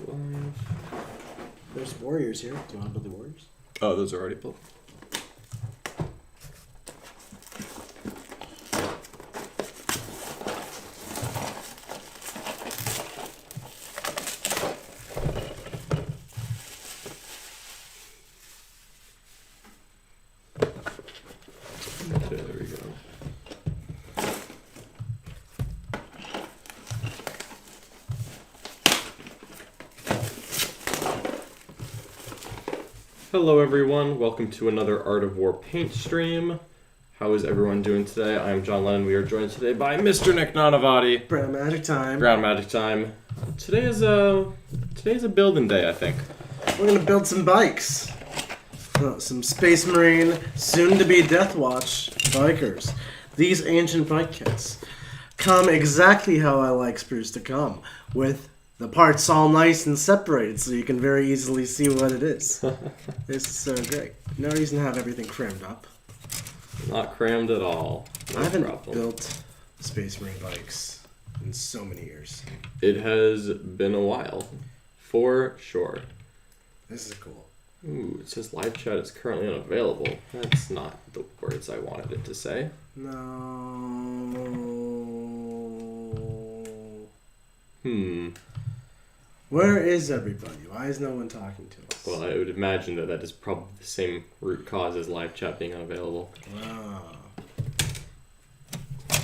live. There's warriors here. Do you want to build the warriors? Oh, those are already built. Okay, there we go. Hello everyone, welcome to another Art of War paint stream. How is everyone doing today? I am John Lennon. We are joined today by Mr. Nick Nanavati. Brown Magic Time. Brown Magic Time. Today's a building day, I think. We're gonna build some bikes. Some Space Marine, soon-to-be Death Watch bikers. These ancient bike kits come exactly how I like sprues to come, with the parts all nice and separated so you can very easily see what it is. This is so great. No reason to have everything crammed up. Not crammed at all. No I haven't problem. built Space Marine bikes in so many years. It has been a while, for sure. This is cool. Ooh, it says live chat is currently unavailable. That's not the words I wanted it to say. No. Where is everybody? Why is no one talking to us? Well, I would imagine that is probably the same root cause as live chat being unavailable. Wow.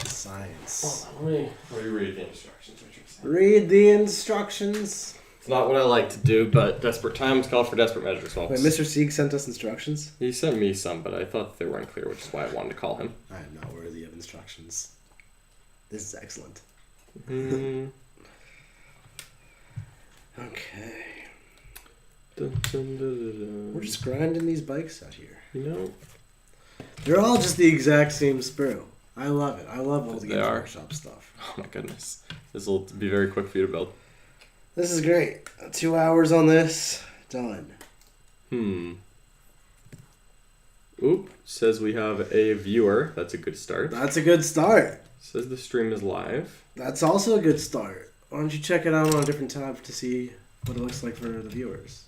Science. Hold on, let me read the instructions. Read the instructions. It's not what I like to do, but desperate times call for desperate measures, folks. Wait, Mr. Sieg sent us instructions? He sent me some, but I thought they weren't clear, which is why I wanted to call him. I am not worthy of instructions. This is excellent. Okay. Dun, dun, dun, dun, dun. We're just grinding these bikes out here. You know, They're all just the exact same sprue. I love it. I love old Games Workshop stuff. oh my goodness. This will be very quick for you to build. This is great. 2 hours on this. Done. Oop, says we have a viewer. That's a good start. That's a good start. Says the stream is live. That's also a good start. Why don't you check it out on a different tab to see what it looks like for the viewers?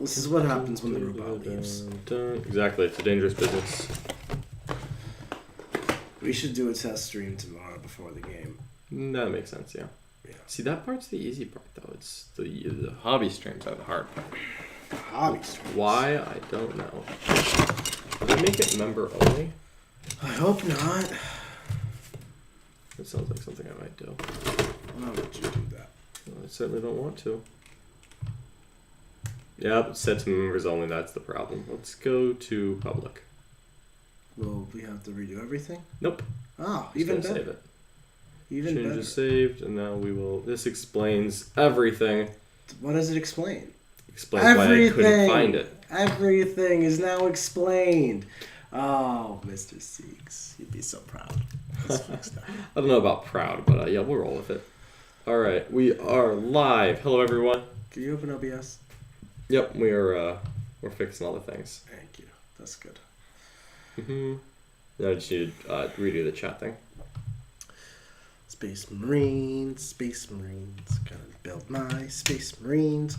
This is what happens when the robot leaves. Exactly, it's a dangerous business. We should do a test stream tomorrow before the game. That makes sense, yeah. See, that part's the easy part, though. It's the hobby streams are the hard part. Hobby streams. Why? I don't know. Did they make it member only? I hope not. That sounds like something I might do. Why would you do that? Well, I certainly don't want to. Yep, set to members only, that's the problem. Let's go to public. Will we have to redo everything? Nope. Oh, Just even gonna better. save it. Even Change better. is saved, and now we will... This explains everything. What does it explain? Explains why I couldn't find it. Everything is now explained. Oh, Mr. Siegs. You'd be so proud. Let's fix that. I don't know about proud, but yeah, we'll roll with it. Alright, we are live. Hello, everyone. Can you open OBS? Yep, we're fixing all the things. Thank you. That's good. I just need to redo the chat thing. Space Marines, Space Marines. Gonna build my Space Marines.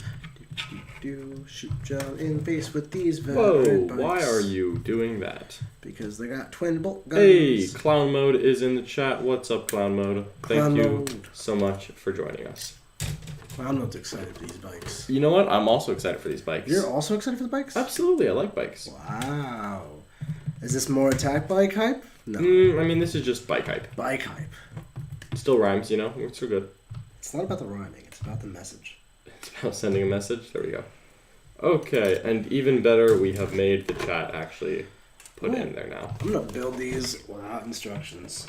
Shoot Joe in face with these Whoa, bikes. why are you doing that? Because they got twin bolt guns. Hey, Clown Mode is in the chat. What's up, Clown Mode? Clown Thank you Mode. so much for joining us. I'm not excited for these bikes. You know what? I'm also excited for these bikes. You're also excited for the bikes? Absolutely, I like bikes. Wow. Is this more attack bike hype? No. I mean, this is just bike hype. Bike hype. Still rhymes, you know? It's so good. It's not about the rhyming. It's about the message. It's about sending a message. There we go. Okay, and even better, we have made the chat actually put in there now. I'm gonna build these without instructions.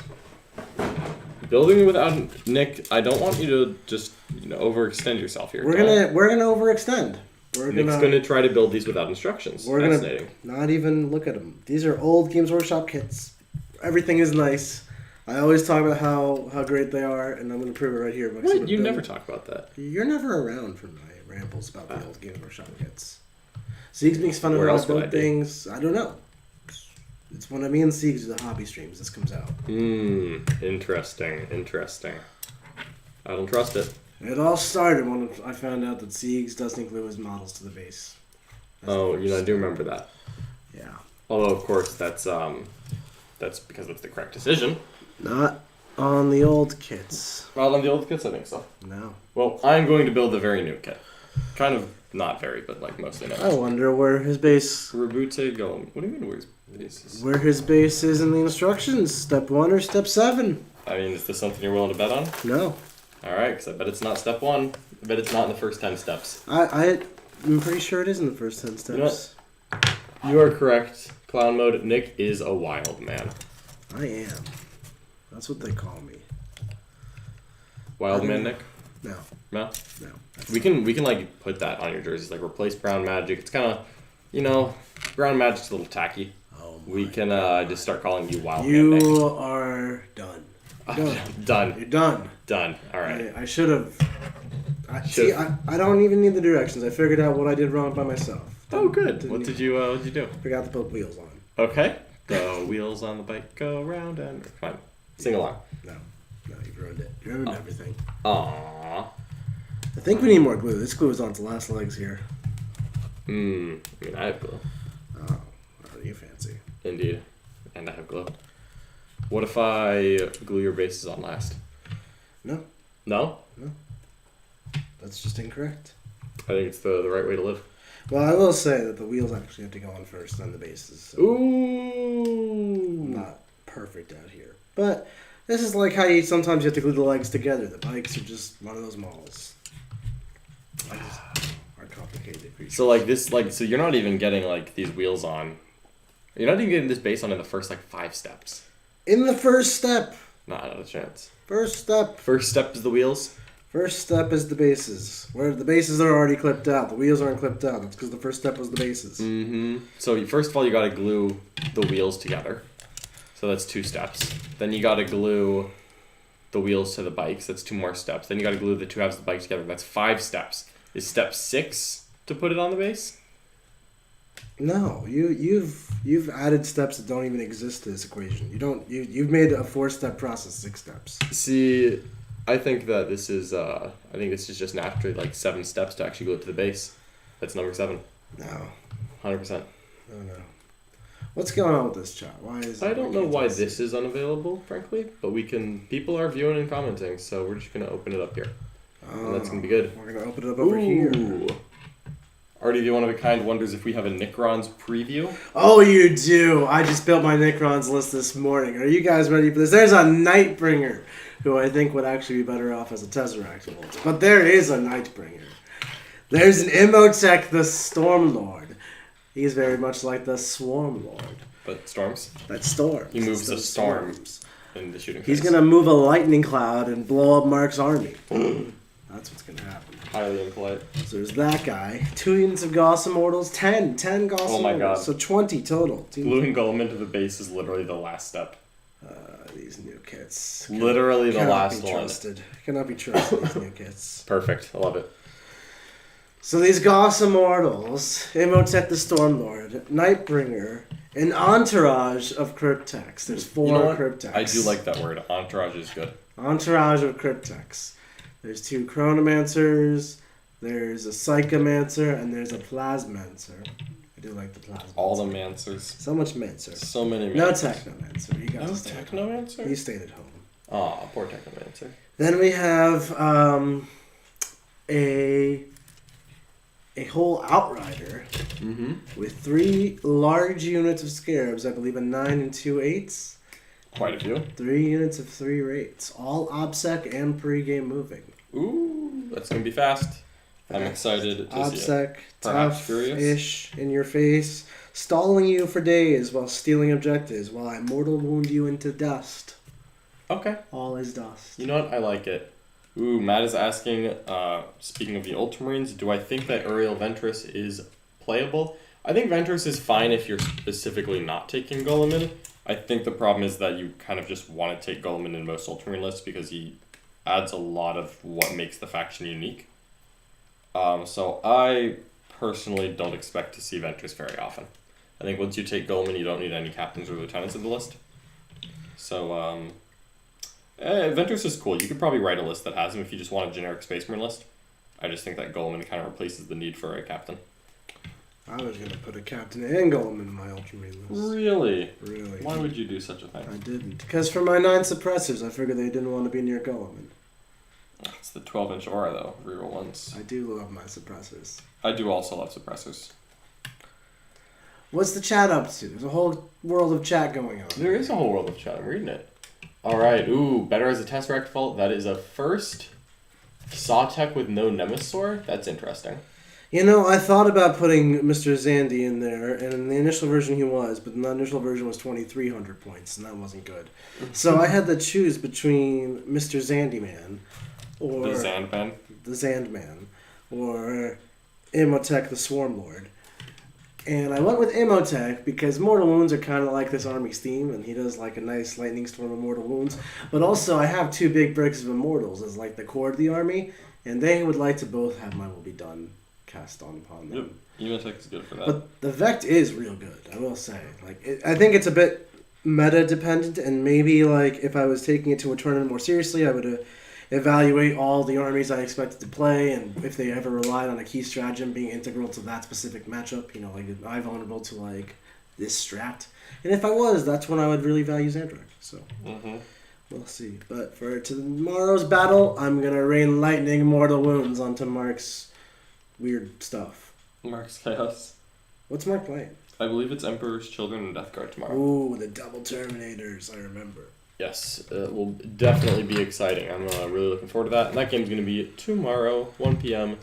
Building without Nick, I don't want you to just overextend yourself here. We're gonna overextend. Nick's gonna try to build these without instructions. We're Fascinating. gonna not even look at them. These are old Games Workshop kits. Everything is nice. I always talk about how great they are, and I'm gonna prove it right here. What? You never talk about that. You're never around for my rambles about the old Games Workshop kits. Siegs makes fun of Where how I else would I build be? things. I don't know. It's when me and Siegs do the hobby streams. This comes out. Interesting. I don't trust it. It all started when I found out that Siegs doesn't glue his models to the base. I do remember that. Yeah. Although, of course, that's because it's the correct decision. Not on the old kits. Well, on the old kits, I think so. No. Well, I'm going to build a very new kit. Kind of not very, but like mostly new. I wonder where his base... Reboot Golem. What do you mean where's base is? Where his base is in the instructions. Step 1 or step 7. I mean, is this something you're willing to bet on? No. Alright, because I bet it's not step 1. I bet it's not in the first 10 steps. I'm pretty sure it is in the first 10 steps. You know what? You are correct. Clown mode. Nick is a wild man. I am. That's what they call me. Wild man Nick? No. No? No. We can like put that on your jerseys, like replace brown magic. It's kind of, brown magic's a little tacky. Oh we can just start calling you wild man You Nick. are done. Done. You're done. Done. All right. I should have. I don't even need the directions. I figured out what I did wrong by myself. Oh, good. What did you do? Forgot to put wheels on. Okay. The wheels on the bike go round and come on, sing along. No, you've ruined it. You ruined everything. Aww. I think we need more glue. This glue is on its last legs here. I mean, I have glue. Oh, you fancy. Indeed. And I have glue. What if I glue your bases on last? No. No? No. That's just incorrect. I think it's the right way to live. Well, I will say that the wheels actually have to go on first, then the bases. So Ooh. not perfect out here. But this is like how sometimes you have to glue the legs together. The bikes are just one of those malls. Legs are complicated. So like this, so you're not even getting like these wheels on. You're not even getting this base on in the first like 5 steps. In the first step. Not a chance. First step. First step is the wheels. First step is the bases. Where the bases are already clipped out. The wheels aren't clipped out. That's because the first step was the bases. Mm-hmm. So first of all, you got to glue the wheels together. So that's 2 steps. Then you got to glue the wheels to the bikes. That's 2 more steps. Then you got to glue the 2 halves of the bike together. That's 5 steps. Is step 6 to put it on the base? No, you've added steps that don't even exist to this equation. You've made a 4-step process 6 steps. See, I think that this is just naturally like 7 steps to actually glue it to the base. That's number 7. No. 100%. No. What's going on with this chat? Why is I don't know why this is unavailable, frankly, but people are viewing and commenting, so we're just gonna open it up here. And that's gonna be good. We're gonna open it up over here. Artie, the one of a kind wonders if we have a Nicron's preview. Oh, you do. I just built my Nicron's list this morning. Are you guys ready for this? There's a Nightbringer, who I think would actually be better off as a Tesseract Volt. But there is a Nightbringer. There's an Imhotep the Stormlord. He's very much like the Swarm Lord. But storms? That storms. He moves the storms in the shooting He's phase. going to move a lightning cloud and blow up Mark's army. That's what's going to happen. Highly impolite. So there's that guy. 2 units of Gauss Immortals. 10 Gauss Immortals. Oh my god. So 20 total. Gluing Golem into the base is literally the last step. These new kits. Literally the last one. Cannot be trusted, these new kits. Perfect. I love it. So these Gauss Immortals, Imhotep the Stormlord, Nightbringer, an entourage of Cryptex. There's 4 Cryptex. I do like that word. Entourage is good. Entourage of Cryptex. There's 2 Chronomancers, there's a Psychomancer, and there's a Plasmancer. I do like the Plasmancer. All the Mancers. So much Mancer. So many Mancers. No Technomancer. You got No to stay at home. Technomancer? He stayed at home. Aw, poor Technomancer. Then we have a whole Outrider with 3 large units of Scarabs, I believe a 9 and 2 8s. Quite a few. 3 units of 3 rates, all OBSEC and pre-game moving. Ooh, that's going to be fast. I'm excited to see it. OBSEC, Perhaps furious. tough-ish, in your face, stalling you for days while stealing objectives, while I mortal wound you into dust. Okay. All is dust. You know what? I like it. Ooh, Matt is asking, speaking of the Ultramarines, do I think that Uriel Ventress is playable? I think Ventress is fine if you're specifically not taking Golemin. I think the problem is that you kind of just want to take Golemin in most Ultramarine lists because he adds a lot of what makes the faction unique. So I personally don't expect to see Ventress very often. I think once you take Golemin, you don't need any captains or lieutenants in the list. So, Ventress is cool. You could probably write a list that has him if you just want a generic Space Marine list. I just think that Goleman kind of replaces the need for a captain. I was gonna put a captain and Golem in my Ultramarine list. Really? Really? Why would you do such a thing? I didn't. Because for my 9 suppressors, I figured they didn't want to be near Golem. It's the 12-inch aura, though. Reroll ones. I do love my suppressors. I do also love suppressors. What's the chat up to? There's a whole world of chat going on. There is a whole world of chat. I'm reading it. All right. Ooh, better as a Tesseract fault. That is a first Sawtech with no Nemesaur. That's interesting. You know, I thought about putting Mr. Zandy in there, and in the initial version he was, but the initial version was 2,300 points, and that wasn't good. So I had to choose between Mr. Zandyman or... The Zandman? The Zandman. Or Imhotep the Swarmlord. And I went with Imhotep because Mortal Wounds are kind of like this army's theme, and he does like a nice lightning storm of Mortal Wounds. But also, I have 2 big bricks of Immortals as like the core of the army, and they would like to both have My Will Be Done cast on upon them. Yep. Imhotep is good for that. But the Vect is real good, I will say. Like, I think it's a bit meta dependent, and maybe like if I was taking it to a tournament more seriously, I would evaluate all the armies I expected to play, and if they ever relied on a key stratagem being integral to that specific matchup. You know, like am I vulnerable to like this strat? And if I was, that's when I would really value Xandrak. So we'll see. But for tomorrow's battle, I'm gonna rain lightning Mortal Wounds onto Mark's weird stuff. Mark's Chaos. What's Mark playing? I believe it's Emperor's Children and Death Guard tomorrow. Ooh, the double Terminators, I remember. Yes, it will definitely be exciting. I'm really looking forward to that. And that game's going to be tomorrow, 1 p.m.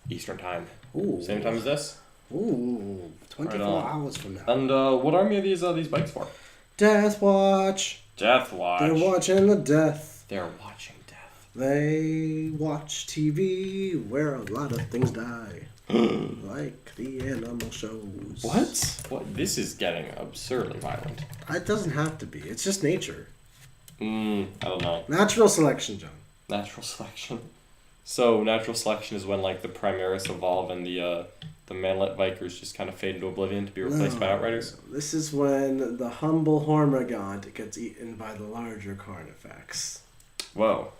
Eastern Time. Ooh. Same time as this. Ooh, 24 hours from now. And what army are these bikes for? Death Watch. Death Watch. They're watching the death. They're watching death. They watch TV where a lot of things die. Like the animal shows. What? This is getting absurdly violent. It doesn't have to be. It's just nature. I don't know. Natural selection, John. Natural selection. So natural selection is when like the Primaris evolve and the Manlet Vikers just kind of fade into oblivion to be replaced by Outriders. This is when the humble Hormagaunt gets eaten by the larger Carnifex. Whoa.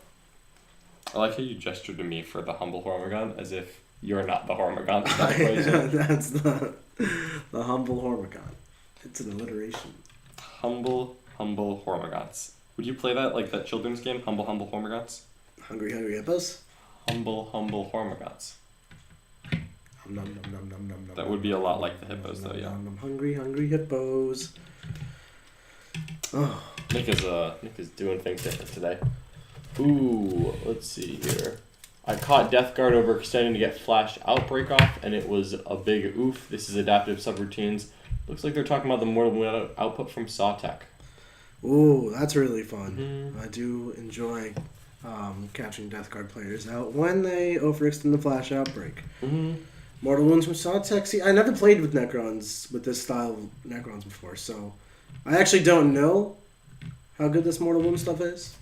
I like how you gestured to me for the humble Hormagaunt as if you're not the Hormagaunt in that equation. That's the humble Hormagaunt. It's an alliteration. Humble Hormagaunts. Would you play that, like that children's game, Humble Hormagaunts? Hungry Hippos? Humble Hormagaunts. Nom, nom, nom, nom, nom, that would be a lot like the hippos, though, yeah. Hungry Hippos. Oh. Nick is doing things different today. Ooh, let's see here. I caught Death Guard overextending to get Flash Outbreak off, and it was a big oof. This is adaptive subroutines. Looks like they're talking about the Mortal Wound output from Sawtech. Ooh, that's really fun. I do enjoy catching Death Guard players out when they overextend the Flash Outbreak. Mortal Wounds from Sawtech. See, I never played with Necrons, with this style of Necrons before, so I actually don't know how good this Mortal Wound stuff is.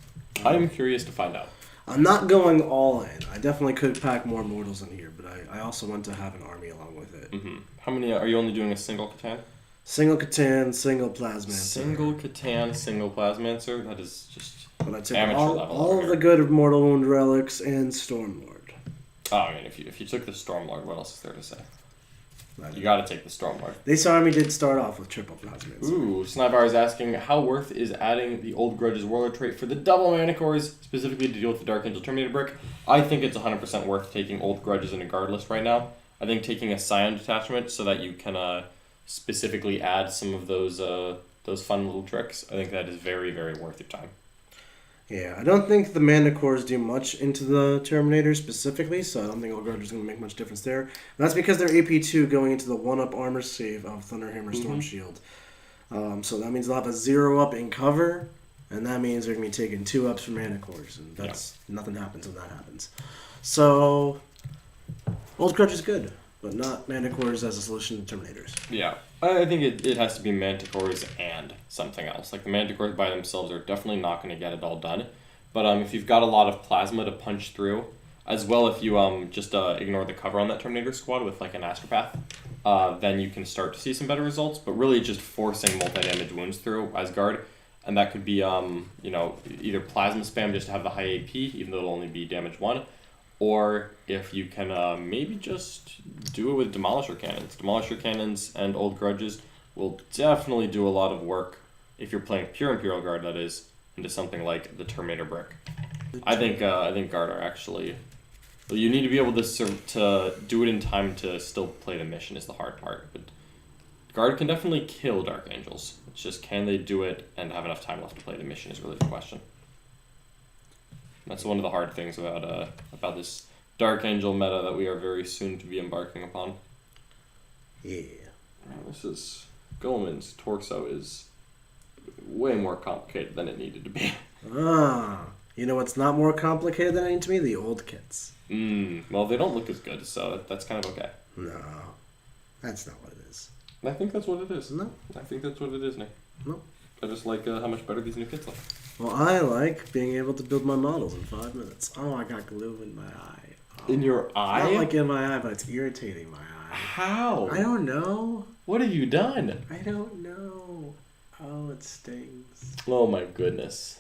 I'm curious to find out. I'm not going all in. I definitely could pack more Mortals in here, but I also want to have an army along with it. How many are you only doing a single Catan? Single Catan, single Plasmancer. Single Catan, single Plasmancer? That is just but I took amateur level. All of the good of Mortal Wound relics and Stormlord. Oh, I mean, if you took the Stormlord, what else is there to say? You gotta take the Stormlord. This army did start off with triple Plasmancer. Ooh, Sniper is asking, how worth is adding the Old Grudge's Warlord trait for the double Manicores, specifically to deal with the Dark Angel Terminator brick? I think it's 100% worth taking Old Grudges in a guard list right now. I think taking a Scion detachment so that you can specifically add some of those fun little tricks, I think that is very, very worth your time. Yeah, I don't think the Manticores do much into the Terminator specifically, so I don't think Old Grudge is going to make much difference there. And that's because they're AP2 going into the 1-up armor save of Thunderhammer Storm Shield. So that means they'll have a 0-up in cover, and that means they're going to be taking 2-ups from Manticores, and that's nothing happens when that happens. So Old Grudge is good, but not Manticores as a solution to Terminators. Yeah, I think it has to be Manticores and something else. Like, the Manticores by themselves are definitely not going to get it all done. But if you've got a lot of plasma to punch through, as well if you just ignore the cover on that Terminator squad with, like, an Astropath, then you can start to see some better results. But really just forcing multi-damage wounds through as guard. and that could be either plasma spam just to have the high AP, even though it'll only be damage 1, or if you can maybe just do it with Demolisher Cannons. Demolisher Cannons and Old Grudges will definitely do a lot of work if you're playing pure Imperial Guard, that is, into something like the Terminator Brick. I think Guard are actually... Well, you need to be able to do it in time to still play the mission is the hard part, but Guard can definitely kill Dark Angels. It's just, can they do it and have enough time left to play the mission is really the question. That's one of the hard things about this Dark Angel meta that we are very soon to be embarking upon. Yeah. This is... Guilliman's torso is way more complicated than it needed to be. You know what's not more complicated than it needs to be? The old kits. Well, they don't look as good, so that's kind of okay. No. That's not what it is. I think that's what it is. No. I think that's what it is, Nick. No. I just like how much better these new kits look. Well, I like being able to build my models in 5 minutes. Oh, I got glue in my eye. Oh. In your eye? Not like in my eye, but it's irritating my eye. How? I don't know. What have you done? I don't know. Oh, it stings. Oh my goodness.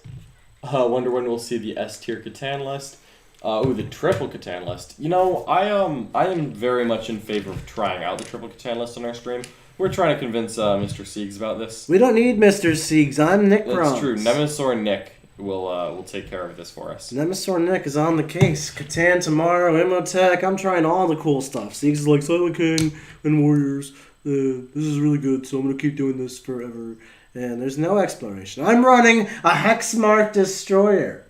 Wonder when we'll see the S tier Catan list. The triple Catan list. You know, I am very much in favor of trying out the triple Catan list on our stream. We're trying to convince Mr. Siegs about this. We don't need Mr. Siegs. I'm Nick That's Bronx. true. Nemesaur Nick will take care of this for us. Nemesaur Nick is on the case. Catan tomorrow, Imotech. I'm trying all the cool stuff. Siegs is like, Silent King and Warriors. This is really good, so I'm going to keep doing this forever. And there's no exploration. I'm running a Hexmark Destroyer.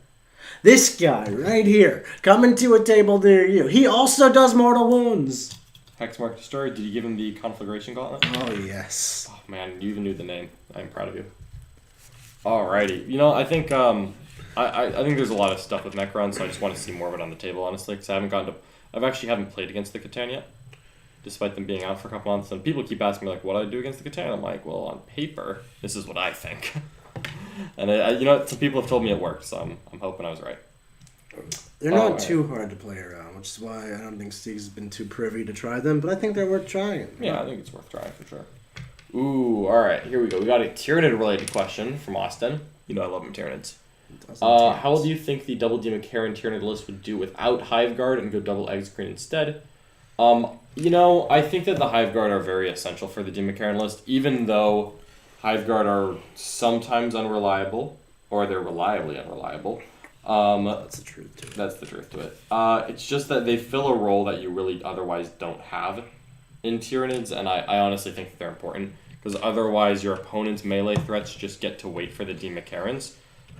This guy right here, coming to a table near you. He also does mortal wounds. Hexmark Destroyer, did you give him the Conflagration Gauntlet? Oh, yes. Oh, man, you even knew the name. I'm proud of you. Alrighty. You know, I think I think there's a lot of stuff with Necron, so I just want to see more of it on the table, honestly, because I actually haven't played against the Catan yet, despite them being out for a couple months. And people keep asking me, like, what do I do against the Catan? I'm like, well, on paper, this is what I think. And, some people have told me it worked, so I'm hoping I was right. They're not too hard to play around, which is why I don't think Steve's been too privy to try them, but I think they're worth trying. Yeah, I think it's worth trying for sure. Ooh, alright, here we go. We got a Tyranid-related question from Austin. You know I love him, Tyranids. How do you think the double Demon Tyranid list would do without Hive Guard and go double Execrane instead? I think that the Hive Guard are very essential for the Demon list, even though Hive Guard are sometimes unreliable, or they're reliably unreliable. That's the truth to it. That's the truth to it. It's just that they fill a role that you really otherwise don't have in Tyranids, and I honestly think that they're important, because otherwise your opponent's melee threats just get to wait for the Demacarans.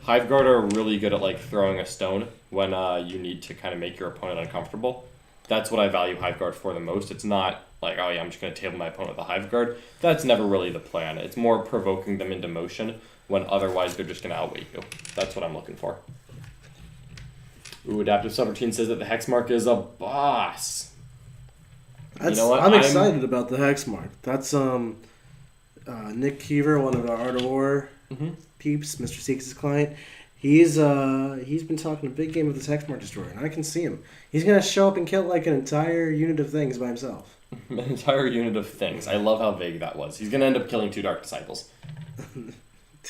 Hive Guard are really good at throwing a stone when you need to kind of make your opponent uncomfortable. That's what I value Hive Guard for the most. It's not like, oh yeah, I'm just going to table my opponent with a Hive Guard. That's never really the plan. It's more provoking them into motion when otherwise they're just going to outweight you. That's what I'm looking for. Ooh, Adaptive Subroutine says that the Hexmark is a boss. You know what? I'm excited about the Hexmark. That's Nick Keever, one of our Art of War peeps, Mr. Seeks' client. He's been talking a big game with this Hexmark Destroyer, and I can see him. He's gonna show up and kill an entire unit of things by himself. An entire unit of things. I love how vague that was. He's gonna end up killing 2 Dark Disciples. An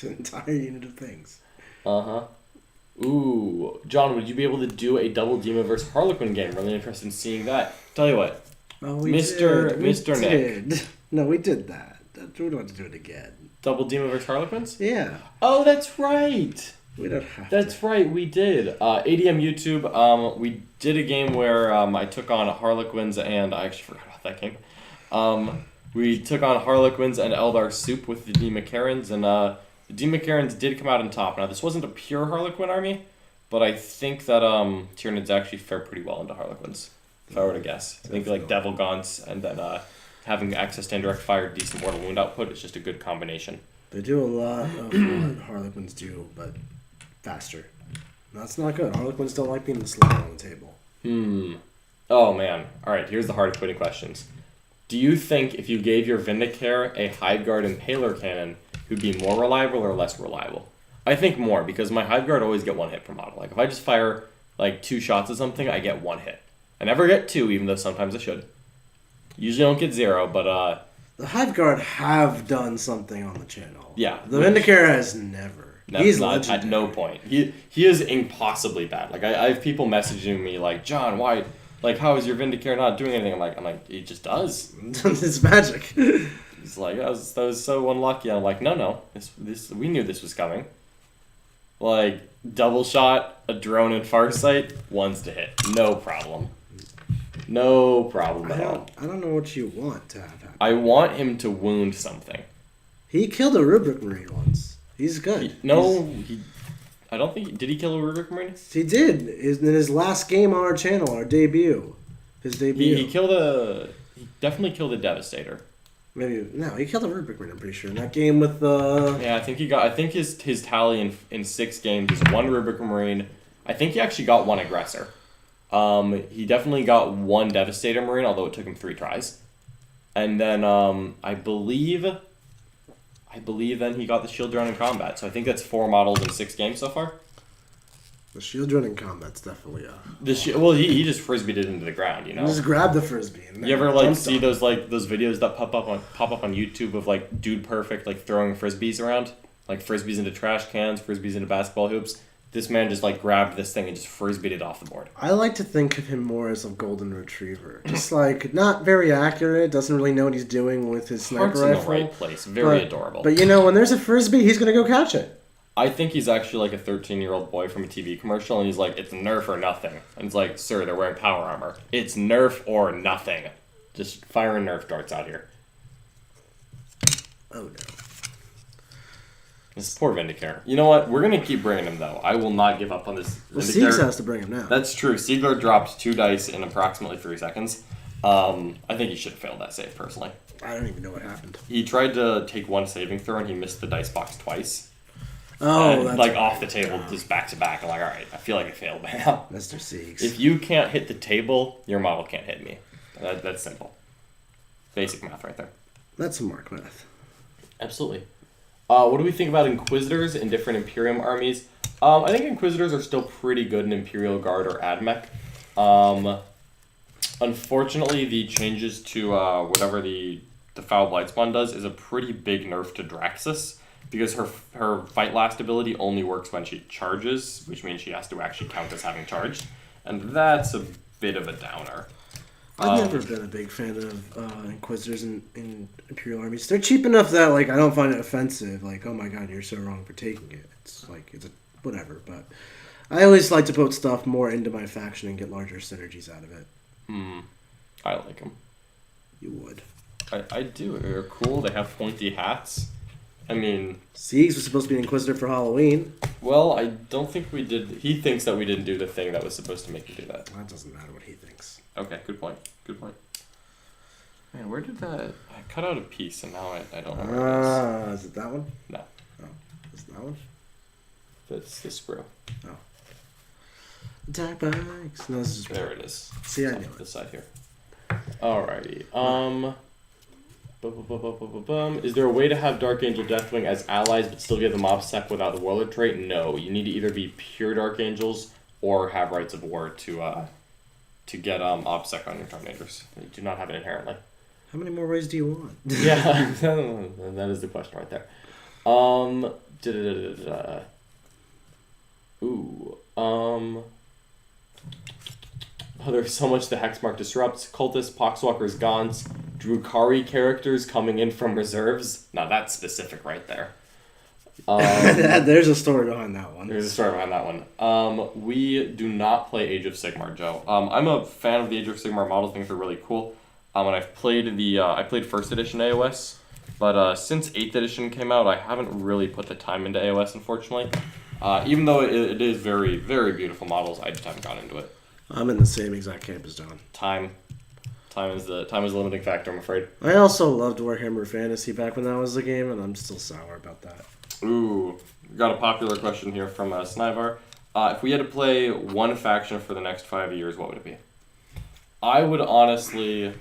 entire unit of things. Uh-huh. Ooh, John, would you be able to do a double Dema versus Harlequin game? Really interested in seeing that. Tell you what, Mr. Nick. No, we did that. We don't have to do it again. Double Dema versus Harlequins? Yeah. Oh, that's right. We don't have That's right, we did. ADM YouTube, we did a game where I took on Harlequins and... I actually forgot about that game. We took on Harlequins and Eldar Soup with the Demacarans, and the Demacarans did come out on top. Now, this wasn't a pure Harlequin army, but I think that Tyranids actually fare pretty well into Harlequins, if I were to guess. I think Devil Gaunts and then having access to indirect fire, decent mortal wound output is just a good combination. They do a lot of what Harlequins do, but faster. That's not good. Harlequins don't like being slow on the table. Oh, man. All right, here's the hard-hitting questions. Do you think if you gave your Vindicare a Hive Guard Impaler cannon, it would be more reliable or less reliable? I think more, because my Hive Guard always get 1 hit per model. If I just fire 2 shots at something, I get 1 hit. I never get 2, even though sometimes I should. Usually don't get 0, but... The Hive Guard have done something on the channel. Yeah. The Vindicare has never. He's not, legendary. at no point. He is impossibly bad. Like I have people messaging me like, John, why? Like, how is your Vindicator not doing anything? I'm like, he just does. It's magic. He's like, that was so unlucky. I'm like, no, this we knew this was coming. Like, double shot, a drone and Farsight, one's to hit. No problem. No problem at all. I don't know what you want to have happen. I want him to wound something. He killed a Rubric Marine once. He's good. I don't think... Did he kill a Rubric Marine? He did. In his last game on our channel, our debut. His debut. He killed a... He definitely killed a Devastator. Maybe... No, he killed a Rubric Marine, I'm pretty sure. In that game with the... Yeah, I think he got... I think his tally in 6 games is 1 Rubric Marine. I think he actually got 1 Aggressor. He definitely got 1 Devastator Marine, although it took him 3 tries. And then, I believe then he got the Shield Drone in Combat. So I think that's 4 models in 6 games so far. The Shield Drone in Combat's definitely he just frisbeed it into the ground, you know. Just grab the frisbee. And You ever see those videos that pop up on YouTube of like Dude Perfect like throwing frisbees around, like frisbees into trash cans, frisbees into basketball hoops. This man just like grabbed this thing and just frisbeed it off the board. I like to think of him more as a golden retriever, just like not very accurate, doesn't really know what he's doing with his sniper Heart's rifle. in the right place, very adorable. But when there's a frisbee, he's gonna go catch it. I think he's actually like a 13-year-old boy from a TV commercial, and he's like, it's Nerf or nothing. And it's like, sir, they're wearing power armor. It's Nerf or nothing. Just firing Nerf darts out here. Oh, no. This poor Vindicator. You know what? We're going to keep bringing him, though. I will not give up on this Well, Vindicator. Siegs has to bring him now. That's true. Siegler dropped 2 dice in approximately 3 seconds. I think he should have failed that save, personally. I don't even know what happened. He tried to take 1 saving throw, and he missed the dice box twice. Oh, and, that's like off the table, just back to back. I'm like, all right, I feel like I failed by now. Mr. Siegs. If you can't hit the table, your model can't hit me. That's simple. Basic math right there. That's some mark math. Absolutely. What do we think about Inquisitors in different Imperium armies? I think Inquisitors are still pretty good in Imperial Guard or AdMech. Unfortunately, the changes to whatever the Foul Blightspawn does is a pretty big nerf to Draxus, because her fight last ability only works when she charges, which means she has to actually count as having charged, and that's a bit of a downer. I've never been a big fan of Inquisitors in Imperial armies. They're cheap enough that like I don't find it offensive. Like, oh my god, you're so wrong for taking it. It's like it's a whatever. But I always like to put stuff more into my faction and get larger synergies out of it. I like them. You would. I do. They're cool. They have pointy hats. I mean... Siegs was supposed to be an Inquisitor for Halloween. Well, I don't think we did... He thinks that we didn't do the thing that was supposed to make you do that. That doesn't matter what he thinks. Okay, good point. Good point. Man, where did that... I cut out a piece and now I don't know where it is. Is it that one? No. Oh, is it that one? That's the screw. Oh. Dark bikes. No, this is There it is. See, I It's knew off it. this side here. Alrighty. Is there a way to have Dark Angel Deathwing as allies but still get the mob sec without the warlord trait? No. You need to either be pure Dark Angels or have Rights of War to get OBSEC on your Tornadors. You do not have it inherently. How many more ways do you want? Yeah, that is the question right there. Oh, there's so much the Hexmark disrupts. Cultists, Poxwalkers, Gaunts, Drukari characters coming in from reserves. Now that's specific right there. There's a story behind that one. There's a story behind that one. We do not play Age of Sigmar, Joe. I'm a fan of the Age of Sigmar models. I think they're really cool. And I've played I played first edition AOS, but since 8th edition came out, I haven't really put the time into AOS, unfortunately. Even though it is very, very beautiful models, I just haven't gotten into it. I'm in the same exact camp as John. Time is the limiting factor, I'm afraid. I also loved Warhammer Fantasy back when that was the game, and I'm still sour about that. Ooh, got a popular question here from Snivar. If we had to play one faction for the next 5 years, what would it be? I would honestly...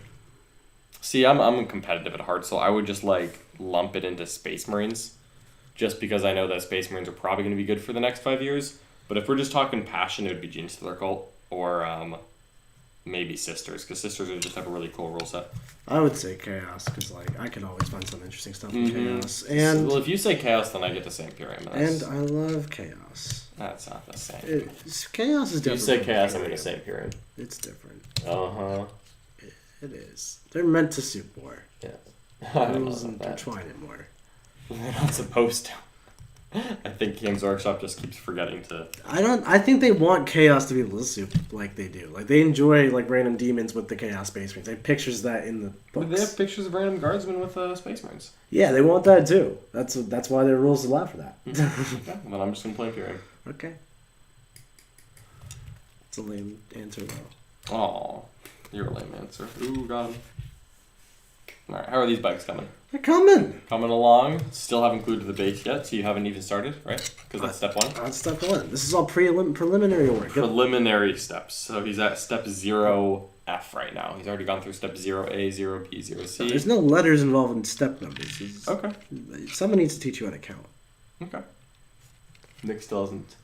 See, I'm competitive at heart, so I would just lump it into Space Marines, just because I know that Space Marines are probably going to be good for the next 5 years. But if we're just talking passion, it would be Genestealer Cult or maybe Sisters, because Sisters would just have a really cool rule set. I would say Chaos, because like I can always find some interesting stuff in Chaos. And well, if you say Chaos, then I get to say Imperium. And I love Chaos. That's not the same. Chaos is different. If you say Chaos, I'm going to say Imperium. It's different. Uh-huh. It is. They're meant to suit more. Yeah. Rules intertwine it more. They're not supposed to. I think Games Workshop just keeps forgetting to. I think they want Chaos to be able to soup like they do. Like they enjoy like random demons with the Chaos Space Marines. They have pictures that in the books. They have pictures of random guardsmen with Space Marines. Yeah, they want that too. That's why their rules allow for that. Okay, well, I'm just gonna play Imperium. Okay. It's a lame answer though. Oh, you're a lame answer. Ooh, God. Alright, how are these bikes coming? They're coming. Coming along. Still haven't glued to the base yet, so you haven't even started, right? Because that's step one. That's step one. This is all preliminary work. Preliminary steps. So he's at step 0F right now. He's already gone through step 0A, 0B, 0C. There's no letters involved in step numbers. Okay. Someone needs to teach you how to count. Okay. Nick still hasn't.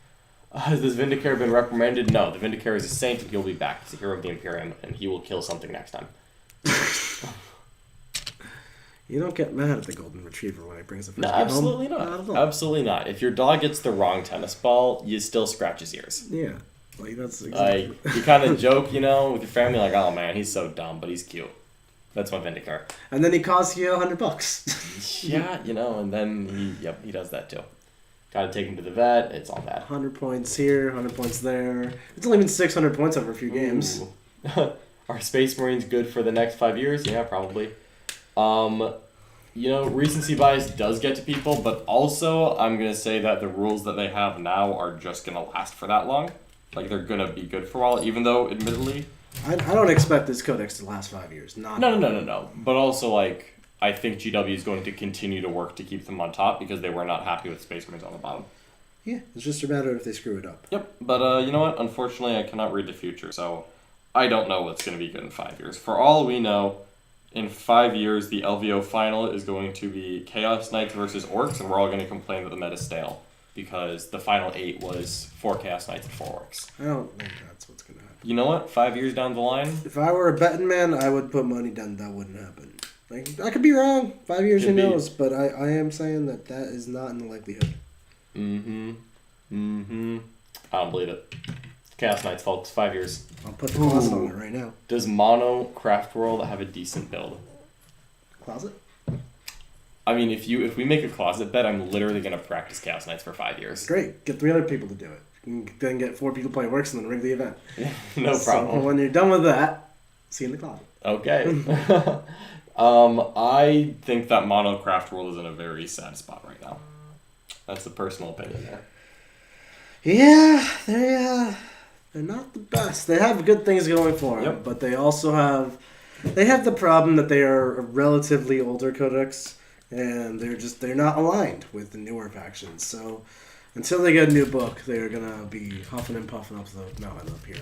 Has this Vindicator been reprimanded? No, the Vindicator is a saint and he'll be back. He's a hero of the Imperium and he will kill something next time. You don't get mad at the golden retriever when it brings the first No, absolutely not. Absolutely not. If your dog gets the wrong tennis ball, you still scratch his ears. Yeah, like that's exactly. Like you kind of joke, you know, with your family, like, oh man, he's so dumb, but he's cute. That's my Vindicator. And then he costs you $100. Yeah, you know, and then he does that too. Got to take him to the vet. It's all bad. 100 points here, 100 points there. It's only been 600 points over a few games. Are Space Marines good for the next 5 years? Yeah, probably. You know, recency bias does get to people, but also I'm going to say that the rules that they have now are just going to last for that long. Like, they're going to be good for a while, even though, admittedly... I don't expect this codex to last 5 years. No. But also, like, I think GW is going to continue to work to keep them on top because they were not happy with Space Marines on the bottom. Yeah, it's just a matter if they screw it up. Yep, but you know what? Unfortunately, I cannot read the future, so I don't know what's going to be good in 5 years. For all we know... In 5 years, the LVO final is going to be Chaos Knights versus Orcs, and we're all going to complain that the meta's stale because the final 8 was 4 Chaos Knights and 4 Orcs. I don't think that's what's going to happen. You know what? 5 years down the line... If I were a betting man, I would put money down that wouldn't happen. Like, I could be wrong. 5 years, who knows? But I am saying that is not in the likelihood. I don't believe it. Chaos Knights, folks. 5 years. I'll put the closet on it right now. Does Mono Craft World have a decent build? Closet? I mean, if we make a closet bet, I'm literally going to practice Chaos Knights for 5 years. Great. Get 3 other people to do it. You can then get 4 people to play Works and then rig the event. No problem. So when you're done with that, see you in the closet. Okay. I think that Mono Craft World is in a very sad spot right now. That's the personal opinion there. Yeah, they're not the best. They have good things going for them, Yep. but they also have the problem that they are a relatively older codex, and they're not aligned with the newer factions. So until they get a new book, they're gonna be huffing and puffing up the mountain up here.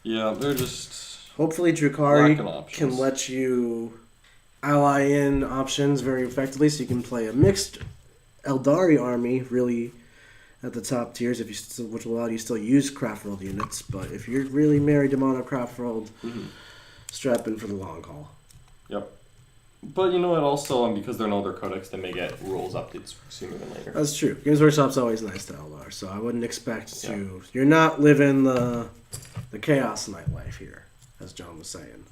Yeah, they're just hopefully Drukari options. can let you ally in options very effectively, so you can play a mixed Eldari army really at the top tiers, if you still, which will allow you to still use Craft World units. But if you're really married to Mono Craft World, strap in for the long haul. Yep. But you know what? Also, because they're an older codex, they may get rules updates sooner than later. That's true. Games Workshop's always nice to Eldar, so I wouldn't expect to. You're not living the Chaos Knight life here, as John was saying.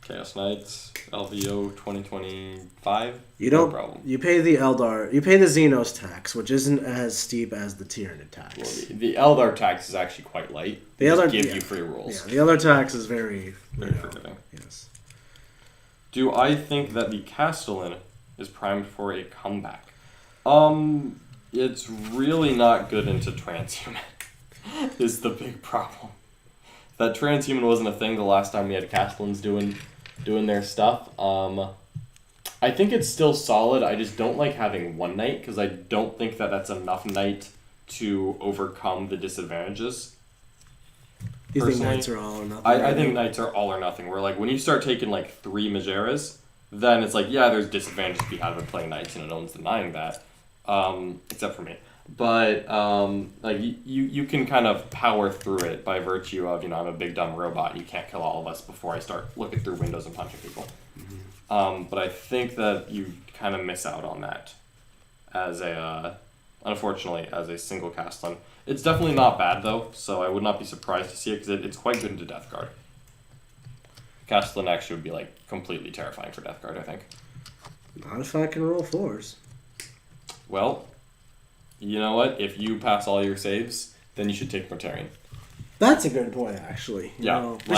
Chaos Knights, LVO 2025. You don't. No problem. You pay the Eldar. You pay the Xenos tax, which isn't as steep as the Tyranid tax. Well, the Eldar tax is actually quite light. They just give you free rules. Yeah, the Eldar tax is very forgiving. Yes. Do I think that the Castellan is primed for a comeback? It's really not good into transhuman. Is the big problem. That transhuman wasn't a thing the last time we had Castellans doing their stuff. I think it's still solid. I just don't like having one knight because I don't think that that's enough knight to overcome the disadvantages. You think knights are all or nothing? I think knights are all or nothing. Where like when you start taking like 3 Majeras, then it's like, yeah, there's disadvantages to be had with playing knights, and no one's denying that. Except for me. But like you can kind of power through it by virtue of, I'm a big dumb robot. You can't kill all of us before I start looking through windows and punching people. But I think that you kind of miss out on that as unfortunately, as a single Castellan. It's definitely not bad though, so I would not be surprised to see it because it's quite good into Death Guard. Castellan actually would be like completely terrifying for Death Guard, I think. Not if I can roll 4s. Well, you know what? If you pass all your saves, then you should take Mortarion. That's a good point, actually. We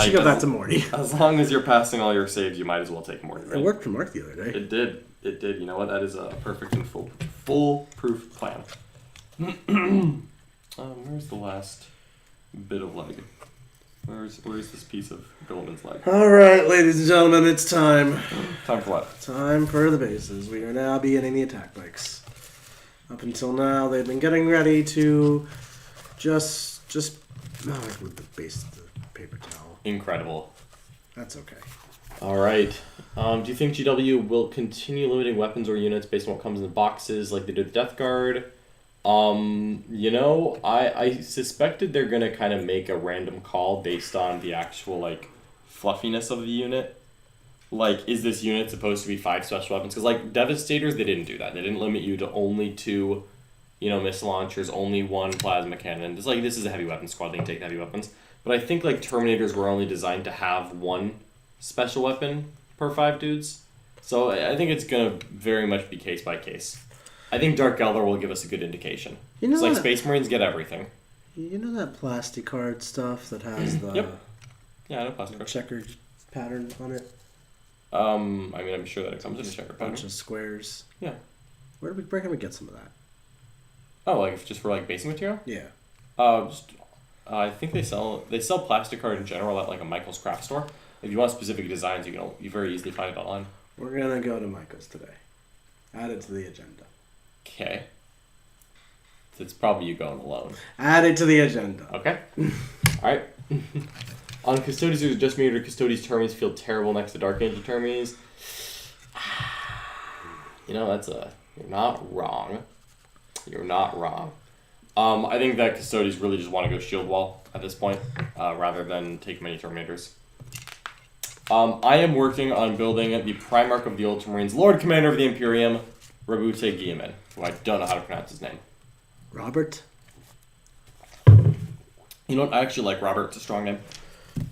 should go back to Morty. As long as you're passing all your saves, you might as well take Morty. It worked for Mark the other day. It did. It did. You know what? That is a perfect and foolproof plan. Where's the last bit of leg? Where's this piece of Goleman's leg? All right, ladies and gentlemen, it's time. Time for what? Time for the bases. We are now beginning the attack bikes. Up until now, they've been getting ready to just. I moved the base of the paper towel. Incredible. That's okay. All right. Do you think GW will continue limiting weapons or units based on what comes in the boxes, like they did with Death Guard? I suspected they're gonna kind of make a random call based on the actual like fluffiness of the unit. Like, is this unit supposed to be 5 special weapons? Because like Devastators, they didn't do that. They didn't limit you to only 2, missile launchers, only 1 plasma cannon. It's like, this is a heavy weapon squad. They can take the heavy weapons. But I think like Terminators were only designed to have 1 special weapon per 5 dudes. So I think it's gonna very much be case by case. I think Dark Eldar will give us a good indication. It's like Space Marines get everything. You know that plastic card stuff that has the Yep. Yeah, I know plastic card. checkered pattern on it? I'm sure that it comes in a checkered pattern. Bunch of squares. Yeah. Where can we get some of that? Oh, like just for like basing material? Yeah. I think they sell plastic card in general at like a Michael's craft store. If you want specific designs, you very easily find it online. We're gonna go to Michael's today. Add it to the agenda. Okay. So it's probably you going alone. Add it to the agenda. Okay. All right. On Custodes, who just made your Custodes termies feel terrible next to Dark Angel termies. You're not wrong. You're not wrong. I think that Custodes really just want to go shield wall at this point, rather than take many Terminators. I am working on building the Primarch of the Ultramarines, Lord Commander of the Imperium, Rabute Guilliman, who I don't know how to pronounce his name. Robert? You know what? I actually like Robert. It's a strong name.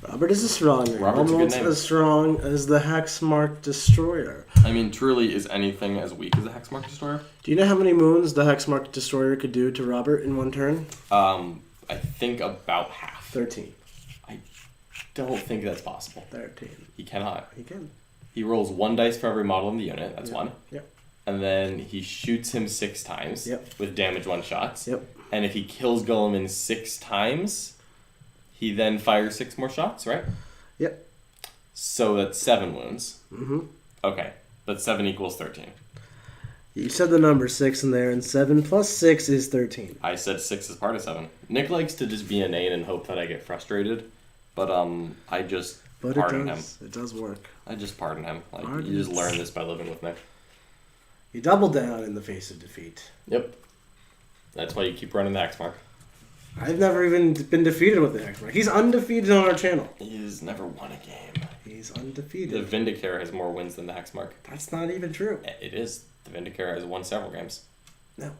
Robert is a strong name. Robert's almost a good name. as strong as the Hexmark Destroyer. I mean, truly, is anything as weak as a Hexmark Destroyer? Do you know how many moons the Hexmark Destroyer could do to Robert in one turn? I think about half. 13. I don't think that's possible. 13. He cannot. He can. He rolls 1 dice for every model in the unit. That's 1. Yep. And then he shoots him 6 times. Yep. With damage 1 shots. Yep. And if he kills Guilliman 6 times, he then fires 6 more shots, right? Yep. So that's 7 wounds. Mm-hmm. Okay. But 7 equals 13. You said the number 6 in there, and 7 plus 6 is 13. I said 6 is part of 7. Nick likes to just be inane and hope that I get frustrated. But I just pardon him. It does work. I just pardon him. You just learn this by living with Nick. You double down in the face of defeat. Yep. That's why you keep running the Hexmark. I've never even been defeated with the Hexmark. He's undefeated on our channel. He's never won a game. He's undefeated. The Vindicare has more wins than the Hexmark. That's not even true. It is. The Vindicare has won several games. No.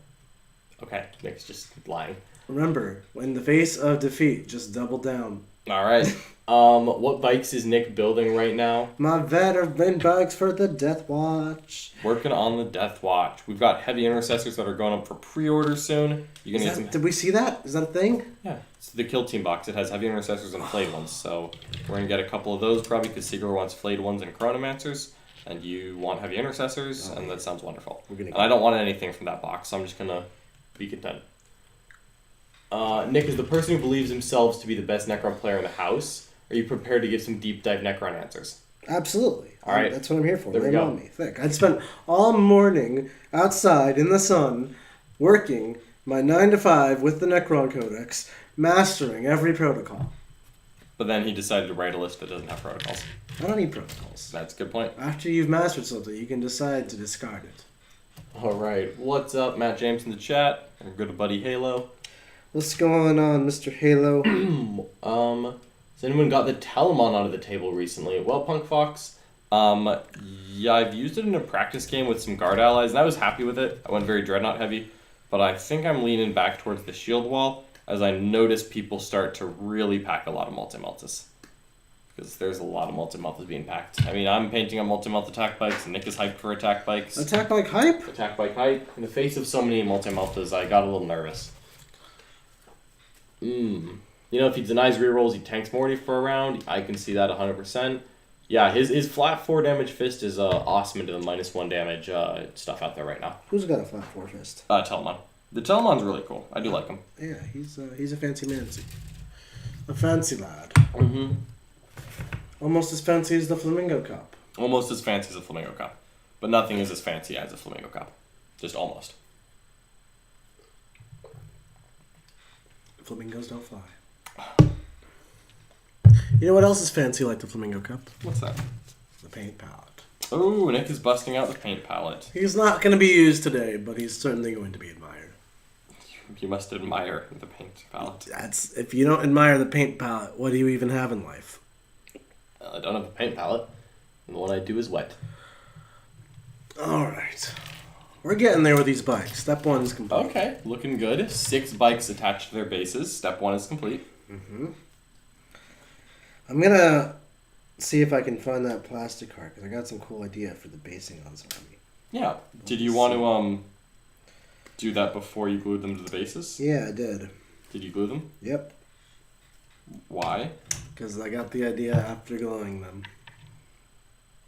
Okay, Nick's just lying. Remember, in the face of defeat, just double down. All right. What bikes is Nick building right now? My veteran bikes for the Death Watch. Working on the Death Watch. We've got heavy intercessors that are going up for pre-order soon. You're gonna get some. Did we see that? Is that a thing? Yeah, it's the Kill Team box. It has heavy intercessors and flayed ones. So we're gonna get a couple of those probably because Sigler wants flayed ones and chronomancers, and you want heavy intercessors, and that sounds wonderful. And I don't want anything from that box, so I'm just gonna be content. Nick is the person who believes themselves to be the best Necron player in the house. Are you prepared to give some deep dive Necron answers? Absolutely. All right. That's what I'm here for. There we Lay go. on me. Thick. I'd spent all morning outside in the sun working my 9 to 5 with the Necron Codex, mastering every protocol. But then he decided to write a list that doesn't have protocols. I don't need protocols. That's a good point. After you've mastered something, you can decide to discard it. All right, what's up, Matt James in the chat? Our good buddy Halo. What's going on, Mr. Halo? Has anyone got the Telemon out of the table recently? Well, Punk Fox, yeah, I've used it in a practice game with some guard allies, and I was happy with it. I went very Dreadnought heavy, but I think I'm leaning back towards the shield wall as I notice people start to really pack a lot of multi-meltas. Because there's a lot of multi-meltas being packed. I mean, I'm painting on multi-melt attack bikes, and Nick is hyped for attack bikes. Attack bike hype? Attack bike hype. In the face of so many multi-meltas, I got a little nervous. You know, if he denies rerolls, he tanks Morty for a round. I can see that 100%. Yeah, his flat 4 damage fist is awesome into the -1 damage stuff out there right now. Who's got a flat 4 fist? Telemon. The Telemon's really cool. I do like him. Yeah, he's a fancy mancy. A fancy lad. Mm-hmm. Almost as fancy as the Flamingo Cup. Almost as fancy as a Flamingo Cup. But nothing is as fancy as a Flamingo Cup. Just almost. Flamingos don't fly. You know what else is fancy like the Flamingo Cup? What's that? The paint palette. Oh, Nick is busting out the paint palette. He's not going to be used today, but he's certainly going to be admired. You must admire the paint palette. If you don't admire the paint palette, what do you even have in life? I don't have a paint palette, and the one I do is wet. Alright. We're getting there with these bikes. Step 1 is complete. Okay, looking good. 6 bikes attached to their bases. Step 1 is complete. Mm-hmm. I'm going to see if I can find that plastic card, because I got some cool idea for the basing on this army. Yeah. Did you want to do that before you glued them to the bases? Yeah, I did. Did you glue them? Yep. Why? Because I got the idea after gluing them.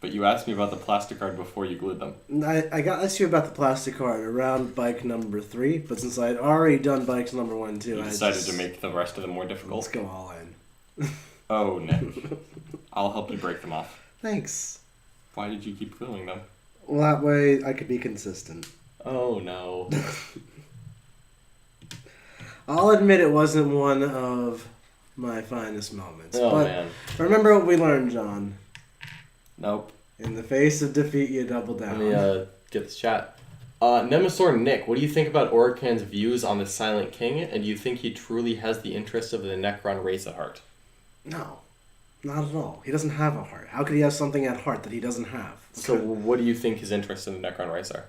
But you asked me about the plastic card before you glued them. I asked you about the plastic card around bike number 3, but since I had already done bikes number 1 and 2, You decided to make the rest of them more difficult? Let's go all in. Oh, Nick. I'll help you break them off. Thanks. Why did you keep gluing them? Well, that way I could be consistent. Oh, no. I'll admit it wasn't one of my finest moments. Oh, but man. Remember what we learned, John. Nope. In the face of defeat, you double down. Let me get this chat. Nemesaur Nick, what do you think about Orican's views on the Silent King, and do you think he truly has the interest of the Necron race at heart? No, not at all. He doesn't have a heart. How could he have something at heart that he doesn't have? So what do you think his interests in the Necron race are?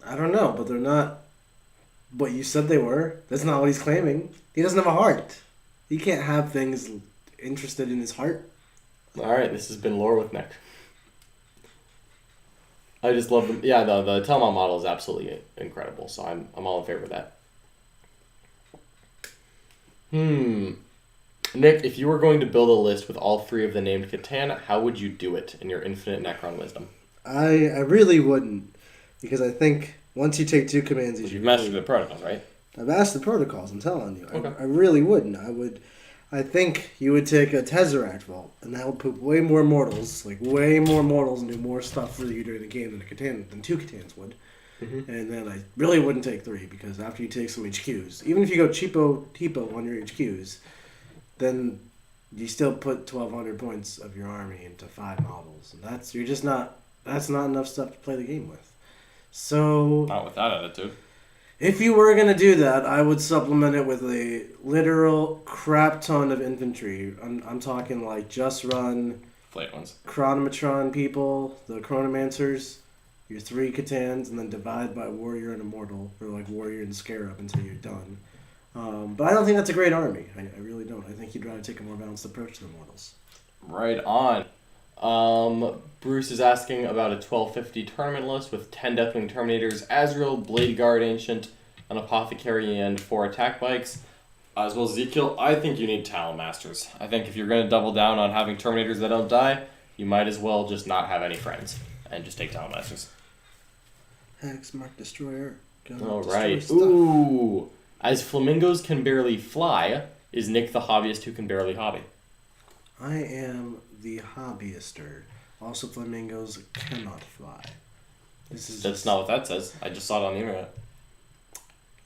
I don't know, but they're not what you said they were. That's not what he's claiming. He doesn't have a heart. He can't have things interested in his heart. Alright, this has been Lore with Nick. I just love them. Yeah, the Telmon model is absolutely incredible, so I'm all in favor of that. Nick, if you were going to build a list with all 3 of the named Catan, how would you do it in your infinite Necron wisdom? I really wouldn't, because I think once you take 2 commands, You've mastered the protocols, right? I've mastered the protocols, I'm telling you. Okay. I really wouldn't. I think you would take a Tesseract Vault, and that would put way more mortals, and do more stuff for you during the game than 2 Catans would. Mm-hmm. And then I really wouldn't take 3, because after you take some HQs, even if you go cheapo on your HQs, then you still put 1,200 points of your army into 5 models, and that's not enough stuff to play the game with. So Not with that attitude. if you were going to do that, I would supplement it with a literal crap ton of infantry. I'm talking like just run Flayed ones. Chronometron people, the Chronomancers, your 3 Catans, and then divide by Warrior and Immortal, or like Warrior and Scarab until you're done. But I don't think that's a great army. I really don't. I think you'd rather take a more balanced approach to the Mortals. Right on. Bruce is asking about a 1250 tournament list with 10 Deathwing Terminators, Azrael, Blade Guard Ancient, an Apothecary, and 4 attack bikes. As well as Ezekiel, I think you need Talon Masters. I think if you're going to double down on having Terminators that don't die, you might as well just not have any friends and just take Talon Masters. Hex, Mark Destroyer. Alright. Ooh. As flamingos can barely fly, is Nick the hobbyist who can barely hobby? I am the hobbyister. Also, flamingos cannot fly. That's not what that says. I just saw it on the internet.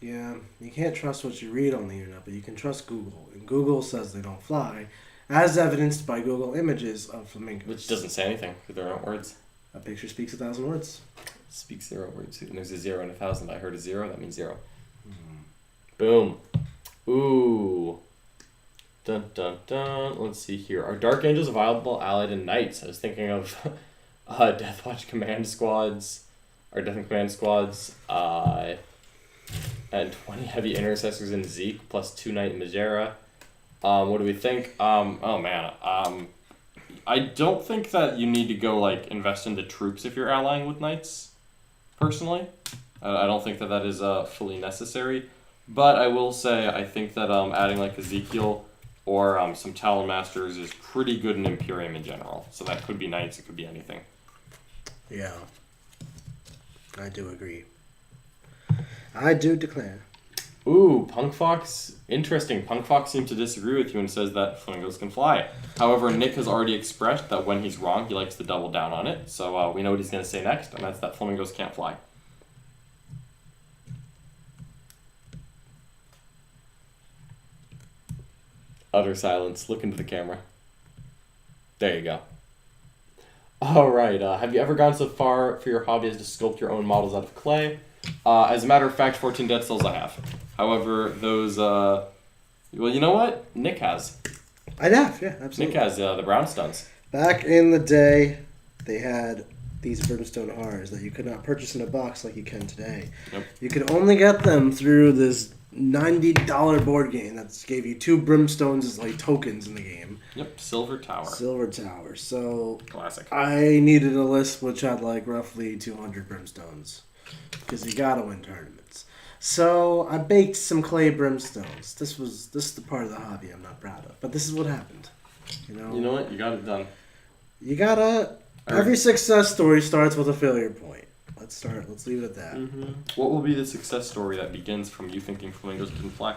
Yeah, you can't trust what you read on the internet, but you can trust Google. And Google says they don't fly, as evidenced by Google images of flamingos. Which doesn't say anything, because there aren't words. A picture speaks 1,000 words. Speak 0 words. And there's a 0 in 1,000. I heard a 0. That means 0. Boom. Ooh. Dun dun dun. Let's see here. Are Dark Angels a viable ally to Knights? I was thinking of Deathwatch Command Squads. Or Death and Command Squads. And 20 Heavy Intercessors in Zeke, plus 2 Knight Majera. What do we think? Oh man. I don't think that you need to go, like, invest into troops if you're allying with Knights, personally. I don't think that that is fully necessary. But I will say, I think that adding, like, Ezekiel or some Talon Masters is pretty good in Imperium in general. So that could be Knights, it could be anything. Yeah. I do agree. I do declare. Ooh, Punk Fox. Interesting. Punk Fox seems to disagree with you and says that flamingos can fly. However, Nick has already expressed that when he's wrong, he likes to double down on it. So we know what he's going to say next, and that's that flamingos can't fly. Utter silence. Look into the camera. There you go. All right. Have you ever gone so far for your hobby as to sculpt your own models out of clay? As a matter of fact, 14 Death Cells I have. However, those... well, you know what? Nick has. I have, yeah, absolutely. Nick has the brownstones. Back in the day, they had these brimstone R's that you could not purchase in a box like you can today. Yep. You could only get them through this $90 board game that gave you 2 brimstones as like tokens in the game. Yep, Silver Tower. Silver Tower. So Classic. I needed a list which had like roughly 200 brimstones because you gotta win tournaments. So I baked some clay brimstones. This is the part of the hobby I'm not proud of, but this is what happened. You know what? You got it done. You gotta. Every success story starts with a failure point. Let's leave it at that. Mm-hmm. What will be the success story that begins from you thinking flamingos can fly?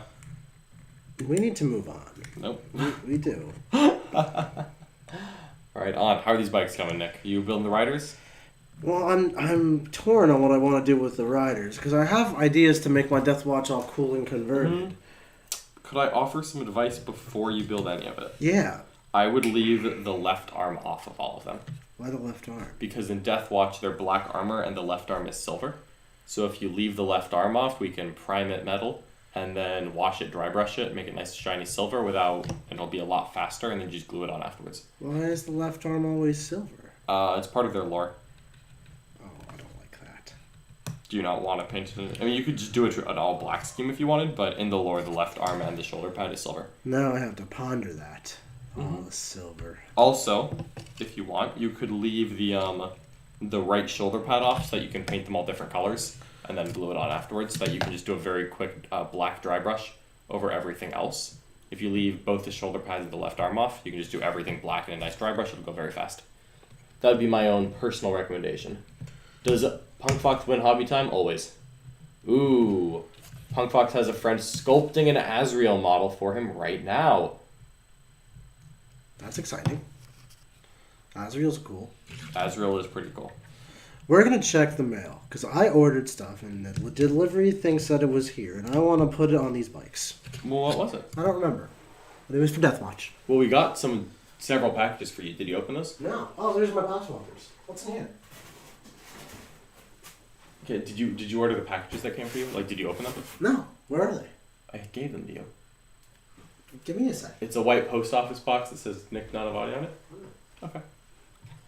We need to move on. Nope. We do. All right, on. How are these bikes coming, Nick? You building the riders? Well, I'm torn on what I want to do with the riders because I have ideas to make my Death Watch all cool and converted. Mm-hmm. Could I offer some advice before you build any of it? Yeah. I would leave the left arm off of all of them. Why the left arm? Because in Death Watch, they're black armor and the left arm is silver. So if you leave the left arm off, we can prime it metal and then wash it, dry brush it, make it nice shiny silver and it'll be a lot faster, and then just glue it on afterwards. Why is the left arm always silver? It's part of their lore. Oh, I don't like that. Do you not want to paint it? I mean, you could just do an all black scheme if you wanted, but in the lore, the left arm and the shoulder pad is silver. Now I have to ponder that. Mm-hmm. Oh, the silver. Also, if you want, you could leave the right shoulder pad off so that you can paint them all different colors and then glue it on afterwards so that you can just do a very quick black dry brush over everything else. If you leave both the shoulder pads and the left arm off, you can just do everything black in a nice dry brush. It'll go very fast. That would be my own personal recommendation. Does Punk Fox win hobby time? Always. Ooh. Punk Fox has a friend sculpting an Azrael model for him right now. That's exciting. Azrael's cool. Azrael is pretty cool. We're going to check the mail because I ordered stuff and the delivery thing said it was here and I want to put it on these bikes. Well, what was it? I don't remember. But it was for Death Watch. Well, we got several packages for you. Did you open those? No. Oh, there's my box markers. What's in here? Okay, did you order the packages that came for you? Like, did you open them? No. Where are they? I gave them to you. Give me a sec. It's a white post office box that says Nick Nanavati on it. Okay.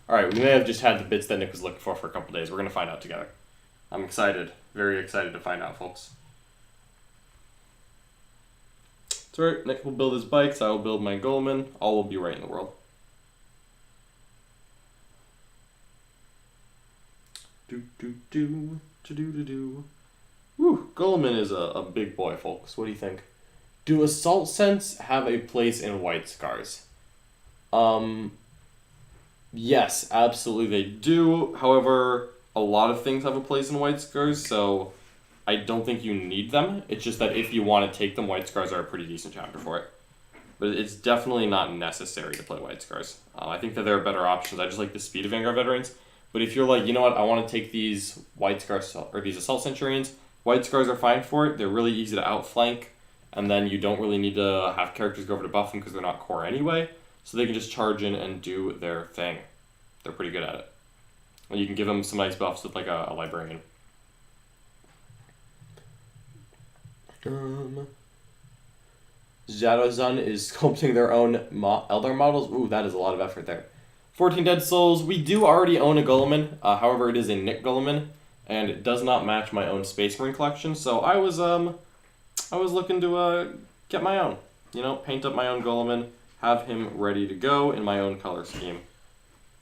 Alright, we may have just had the bits that Nick was looking for a couple days. We're going to find out together. I'm excited. Very excited to find out, folks. That's right. Nick will build his bikes. I will build my Goleman. All will be right in the world. Do. Woo, Goleman is a big boy, folks. What do you think? Do Assault Scents have a place in White Scars? Yes, absolutely they do. However, a lot of things have a place in White Scars, so I don't think you need them. It's just that if you want to take them, White Scars are a pretty decent chapter for it. But it's definitely not necessary to play White Scars. I think that there are better options. I just like the speed of Vanguard Veterans. But if you're like, you know what, I want to take these White Scars, or these Assault Centurions, White Scars are fine for it. They're really easy to outflank. And then you don't really need to have characters go over to buff them because they're not core anyway. So they can just charge in and do their thing. They're pretty good at it. And you can give him some nice buffs with like a librarian. Shadowzun is sculpting their own Elder models. Ooh, that is a lot of effort there. 14 Dead Souls. We do already own a Guilliman. However, it is a Nick Guilliman, and it does not match my own Space Marine collection. So I was looking to get my own. You know, paint up my own Guilliman, have him ready to go in my own color scheme.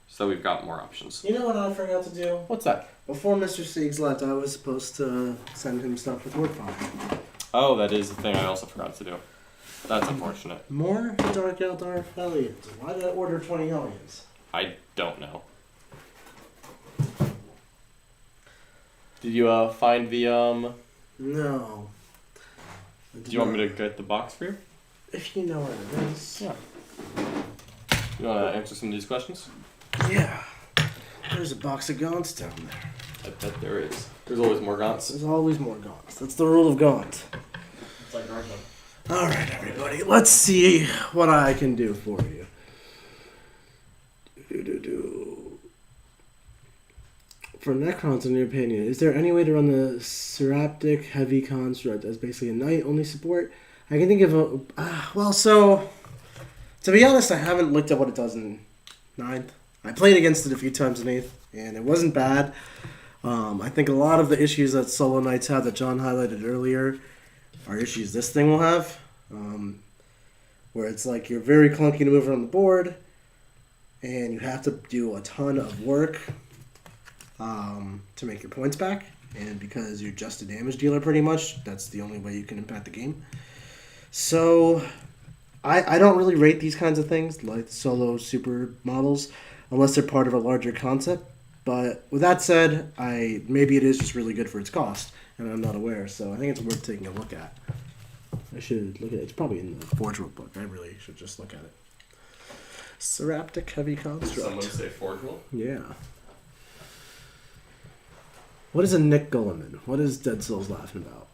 So we've got more options. You know what I forgot to do? What's that? Before Mr. Siegs left, I was supposed to send him stuff with Warfire. Oh, that is the thing I also forgot to do. That's unfortunate. More Dark Eldar Hellions. Why did I order 20 Hellions? I don't know. Did you find the No. Do you want me to get the box for you? If you know where it is. Yeah. You want to answer some of these questions? Yeah. There's a box of Gaunts down there. I bet there is. There's always more Gaunts. There's always more Gaunts. That's the rule of Gaunt. It's like Naruto. Alright, everybody. Let's see what I can do for you. For Necrons, in your opinion, is there any way to run the Seraptic Heavy Construct as basically a knight-only support? I can think of a... so... To be honest, I haven't looked at what it does in 9th. I played against it a few times in 8th, and it wasn't bad. I think a lot of the issues that Solo Knights had that John highlighted earlier are issues this thing will have. Where it's like you're very clunky to move around the board, and you have to do a ton of work to make your points back. And because you're just a damage dealer pretty much, that's the only way you can impact the game. So I don't really rate these kinds of things, like solo super models, unless they're part of a larger concept. But with that said, maybe it is just really good for its cost, and I'm not aware, so I think it's worth taking a look at. I should look at it. It's probably in the Forge World book. I really should just look at it. Seraptic Heavy Construct. Did someone say Forge World? Yeah. What is a Nick Guilliman? What is Dead Souls laughing about?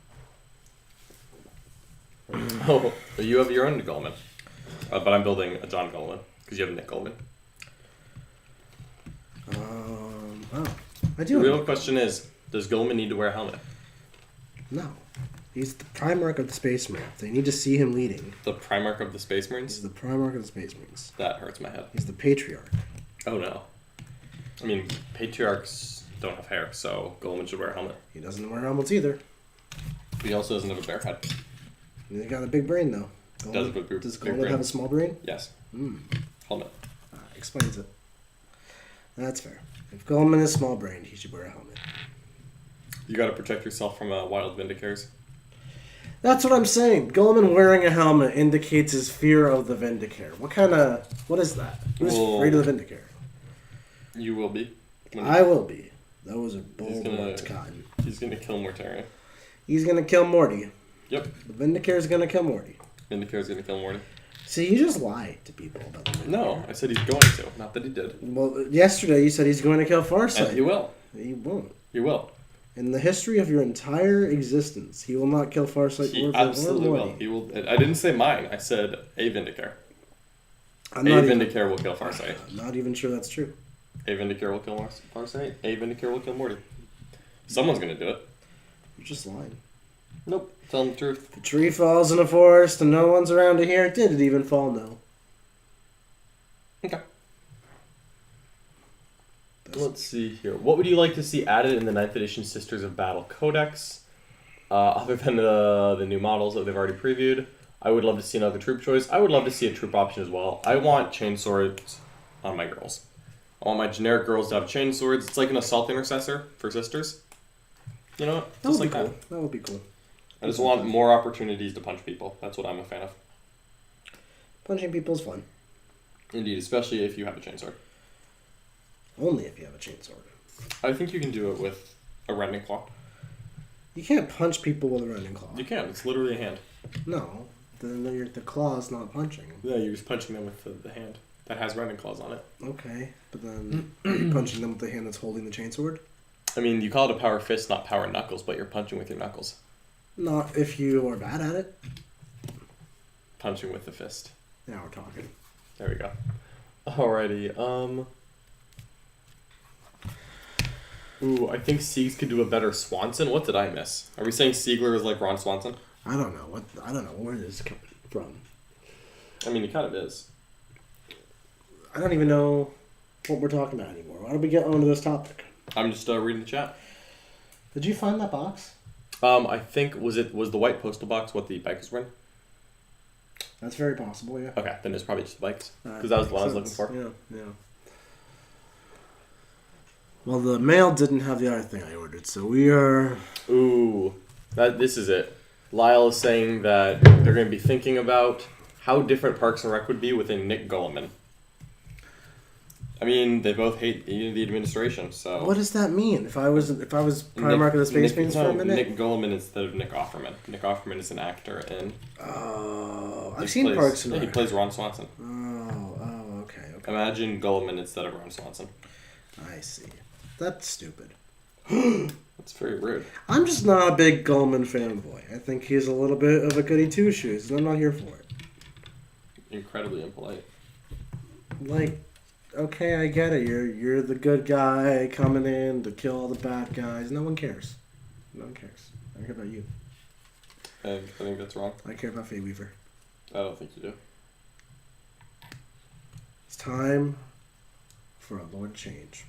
Oh, you have your own Guilliman. But I'm building a John Guilliman, because you have a Nick Guilliman. Oh. I do. The real question is, does Guilliman need to wear a helmet? No. He's the Primarch of the Space Marines. They need to see him leading. The Primarch of the Space Marines? He's the Primarch of the Space Marines. That hurts my head. He's the Patriarch. Oh no. I mean, Patriarchs don't have hair, so Guilliman should wear a helmet. He doesn't wear helmets either. He also doesn't have a bear head. He's got a big brain, though. Does Guilliman have a small brain? Yes. Helmet. Explains it. That's fair. If Guilliman is small brained, he should wear a helmet. You gotta protect yourself from wild Vindicators. That's what I'm saying. Guilliman wearing a helmet indicates his fear of the Vindicator. What is that? Who's afraid of the Vindicator? You will be. I will be. Those are bold words, Cotton. He's gonna kill Mortarion. He's gonna kill Morty. Yep. The Vindicator's gonna kill Morty. Vindicator's gonna kill Morty. See, you just lied to people about the Vindicator. No, I said he's going to. Not that he did. Well, yesterday you said he's going to kill Farsight. And he will. He won't. He will. In the history of your entire existence, he will not kill Farsight He absolutely will. He will. I didn't say mine. I said a Vindicator. A Vindicator will kill Farsight. I'm not even sure that's true. A Vindicator will kill Farsight. A Vindicator will kill Morty. Someone's gonna do it. You're just lying. Nope. Tell him the truth. If a tree falls in a forest and no one's around to hear it, did it even fall? No. Okay. Let's see here. What would you like to see added in the 9th edition Sisters of Battle Codex? Other than the new models that they've already previewed. I would love to see another troop choice. I would love to see a troop option as well. I want chain swords on my girls. I want my generic girls to have chain swords. It's like an assault intercessor for sisters. You know what? Just like that. That would be cool. I just want more opportunities to punch people. That's what I'm a fan of. Punching people is fun. Indeed, especially if you have a chainsword. Only if you have a chainsword. I think you can do it with a rending claw. You can't punch people with a rending claw. You can. It's literally a hand. No. Then the claw's not punching. Yeah, you're just punching them with the hand that has rending claws on it. Okay, but then you're punching them with the hand that's holding the chainsword? I mean, you call it a power fist, not power knuckles, but you're punching with your knuckles. Not if you are bad at it. Punching with the fist. Now we're talking. There we go. Alrighty, Ooh, I think Siegs could do a better Swanson. What did I miss? Are we saying Siegler is like Ron Swanson? I don't know where this is coming from. I mean, he kind of is. I don't even know what we're talking about anymore. Why don't we get onto this topic? I'm just reading the chat. Did you find that box? I think was the white postal box what the bikers were in? That's very possible, yeah. Okay, then it's probably just the bikes. Because that was the one I was looking for. Yeah. Well, the mail didn't have the other thing I ordered, so we are... Ooh, this is it. Lyle is saying that they're going to be thinking about how different Parks and Rec would be within Nick Gulliman. I mean, they both hate the administration, so... What does that mean? If I was Primarch of the Space Marines for a minute? Nick Gulliman instead of Nick Offerman. Nick Offerman is an actor in... Oh, I've seen Parks and Rec. He plays Ron Swanson. Oh, okay. Imagine Gulliman instead of Ron Swanson. I see. That's stupid. That's very rude. I'm just not a big Gulliman fanboy. I think he's a little bit of a goody two-shoes, and I'm not here for it. Incredibly impolite. Like... Okay, I get it. You're the good guy coming in to kill all the bad guys. No one cares. No one cares. I don't care about you. I think that's wrong. I care about Faye Weaver. I don't think you do. It's time for a Lord Change.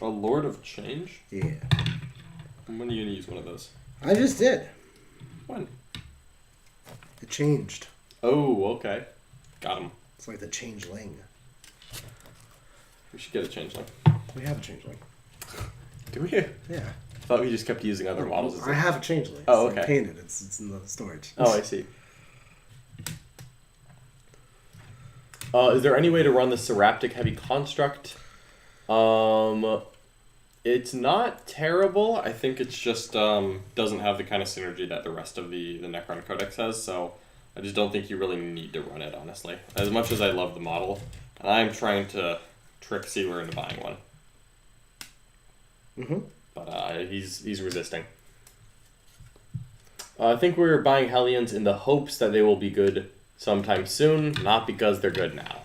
A Lord of Change? Yeah. When are you going to use one of those? I just did. When? It changed. Oh, okay. Got him. It's like the changeling. We should get a changeling. We have a changeling. Do we? Yeah. I thought we just kept using other models. I have a changeling. Oh, it's okay. Painted. It's in the storage. Oh, I see. Is there any way to run the Seraptic Heavy Construct? It's not terrible. I think it's just doesn't have the kind of synergy that the rest of the Necron Codex has, so I just don't think you really need to run it, honestly. As much as I love the model, and I'm trying to trick Sealer into buying one. Mm-hmm. But he's resisting. I think we're buying Hellions in the hopes that they will be good sometime soon, not because they're good now.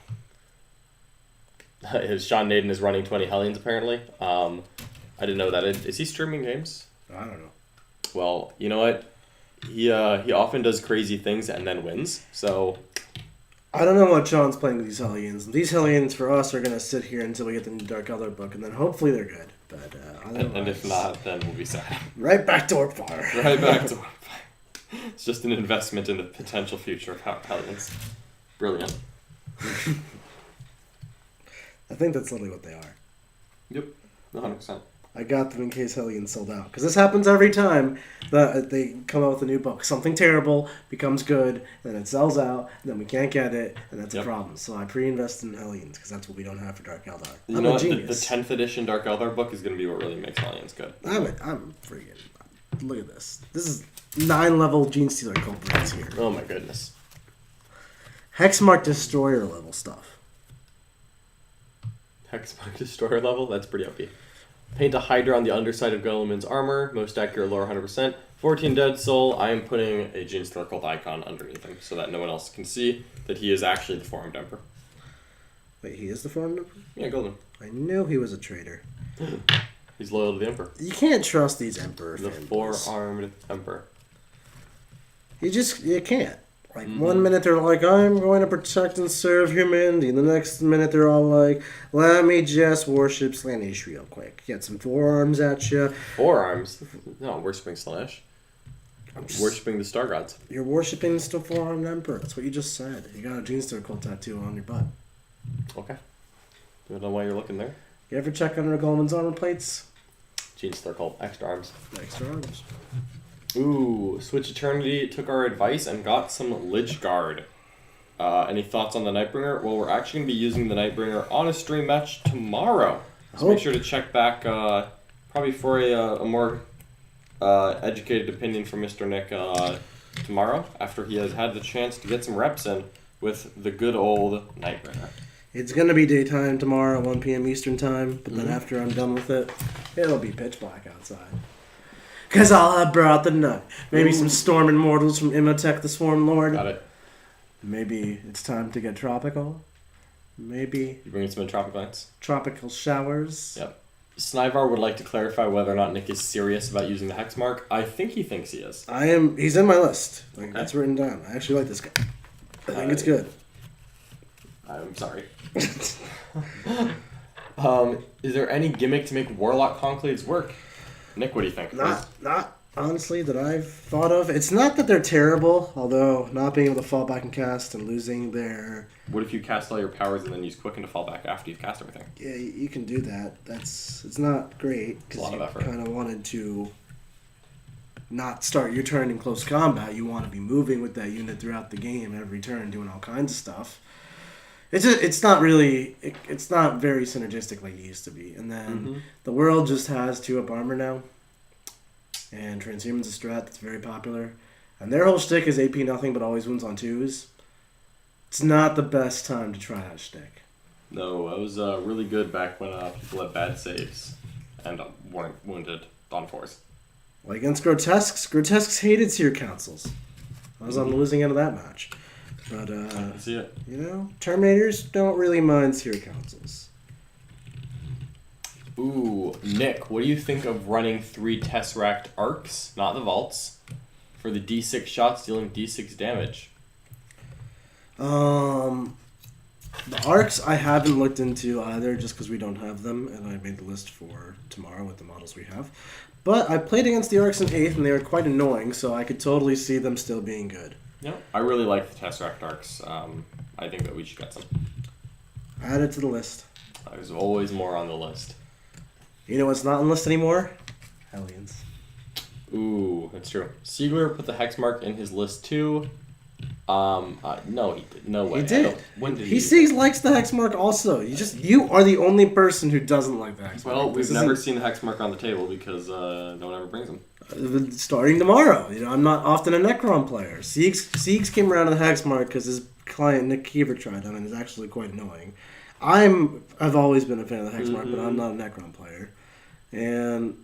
Sean Naden is running 20 Hellions, apparently. I didn't know that. Is he streaming games? I don't know. Well, you know what? He often does crazy things and then wins, so... I don't know what Sean's playing with these Hellions. These Hellions for us are going to sit here until we get the new Dark Elder book, and then hopefully they're good. But and if not, then we'll be sad. Right back to Warpfire. Right back to Warpfire. It's just an investment in the potential future of Hellions. Brilliant. I think that's literally what they are. Yep, 100%. I got them in case Hellions sold out. Because this happens every time that they come out with a new book. Something terrible becomes good, then it sells out, then we can't get it, and that's a problem. So I pre-invested in Hellions, because that's what we don't have for Dark Eldar. You know what? The 10th edition Dark Eldar book is going to be what really makes Hellions good. I'm freaking... Look at this. This is 9-level Gene Stealer culprits here. Oh my goodness. Hexmark Destroyer level stuff. Hexmark Destroyer level? That's pretty OP. Paint a Hydra on the underside of Gulliman's armor. Most accurate lore 100%. 14 Dead Soul. I am putting a Gene Stealer cult icon underneath him so that no one else can see that he is actually the Four-Armed Emperor. Wait, he is the Four-Armed Emperor? Yeah, Gulliman. I knew he was a traitor. He's loyal to the Emperor. You can't trust these Emperor The Four-Armed Emperor. You can't. Like, one minute they're like, I'm going to protect and serve humanity. The next minute they're all like, let me just worship Slaanesh real quick. Get some forearms at you. Forearms? No, I'm worshipping Slaanesh. I'm worshipping the Star Gods. You're worshipping the Four-Armed Emperor. That's what you just said. You got a Gene Stealer cult tattoo on your butt. Okay. Don't know why you're looking there. You ever check under Gulliman's armor plates? Gene Stealer cult. Extra arms. Extra arms. Ooh, Switch Eternity took our advice and got some Lich Guard. Any thoughts on the Nightbringer? Well, we're actually going to be using the Nightbringer on a stream match tomorrow. So make sure to check back probably for a more educated opinion from Mr. Nick tomorrow after he has had the chance to get some reps in with the good old Nightbringer. It's going to be daytime tomorrow at 1 p.m. Eastern time, but then after I'm done with it, it'll be pitch black outside. Because I'll have brought the nut. Maybe some Storm Immortals from Imhotep the Swarm Lord. Got it. Maybe it's time to get tropical. Maybe... You bringing some tropic lights? Tropical showers. Yep. Snivar would like to clarify whether or not Nick is serious about using the hex mark. I think he thinks he is. I am. He's in my list. Like, Okay. That's written down. I actually like this guy. I think it's good. I'm sorry. Is there any gimmick to make Warlock Conclaves work? Nick, what do you think? Not honestly that I've thought of. It's not that they're terrible, although not being able to fall back and cast and losing their... What if you cast all your powers and then use Quicken to fall back after you've cast everything? Yeah, you can do that. It's not great because you kind of wanted to not start your turn in close combat. You want to be moving with that unit throughout the game every turn, doing all kinds of stuff. It's not very synergistic like it used to be. And then the world just has 2-up armor now. And Transhuman's a strat that's very popular. And their whole shtick is AP nothing but always wounds on 2s. It's not the best time to try that shtick. No, it was really good back when people had bad saves and weren't wounded on 4s. Like against Grotesques hated Seer Councils. I was on the losing end of that match. But, I can see it. Terminators don't really mind Seer Councils. Ooh, Nick, what do you think of running 3 Tesseract Arcs, not the Vaults, for the D6 shots dealing D6 damage? The Arcs I haven't looked into either just because we don't have them, and I made the list for tomorrow with the models we have. But I played against the Arcs in 8th, and they were quite annoying, so I could totally see them still being good. Yeah, I really like the Tesseract Arcs. I think that we should get some. Add it to the list. There's always more on the list. You know what's not on the list anymore? Hellions. Ooh, that's true. Siegler put the hex mark in his list too. No, he did. No way. He did. When did he likes the hex mark also. You are the only person who doesn't like the hex mark. Well, we've never seen the hex mark on the table because no one ever brings them. Starting tomorrow. I'm not often a Necron player. Siegs came around to the hex mark because his client Nick Keever tried them and it's actually quite annoying. I've always been a fan of the hex mark, but I'm not a Necron player. And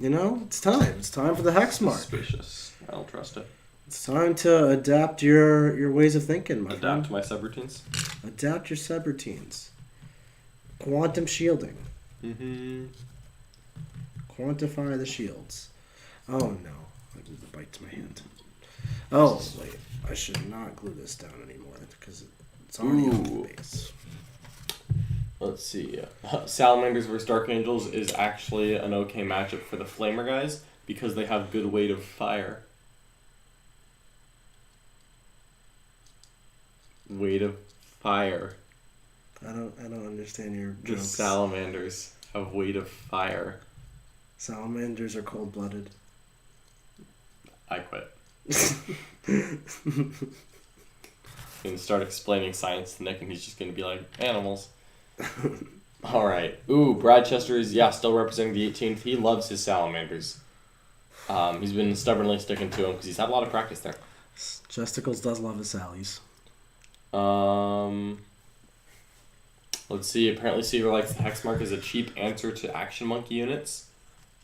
it's time. It's time for the hex mark. Suspicious. I don't trust it. It's time to adapt your ways of thinking, my friend. Adapt my subroutines. Adapt your subroutines. Quantum shielding. Quantify the shields. Oh no, I glued the bite to my hand. Oh wait, I should not glue this down anymore because it's already on the base. Let's see. Salamanders vs Dark Angels is actually an okay matchup for the Flamer guys because they have good weight of fire. Weight of fire. I don't understand your The jokes. Salamanders have weight of fire. Salamanders are cold-blooded. I quit. And start explaining science to Nick, and he's just gonna be like, animals. All right. Ooh, Brad Chester is still representing the 18th. He loves his salamanders. He's been stubbornly sticking to him because he's had a lot of practice there. Chesticles does love his sallies. Let's see. Apparently, Seaver likes the hex mark as a cheap answer to action monkey units,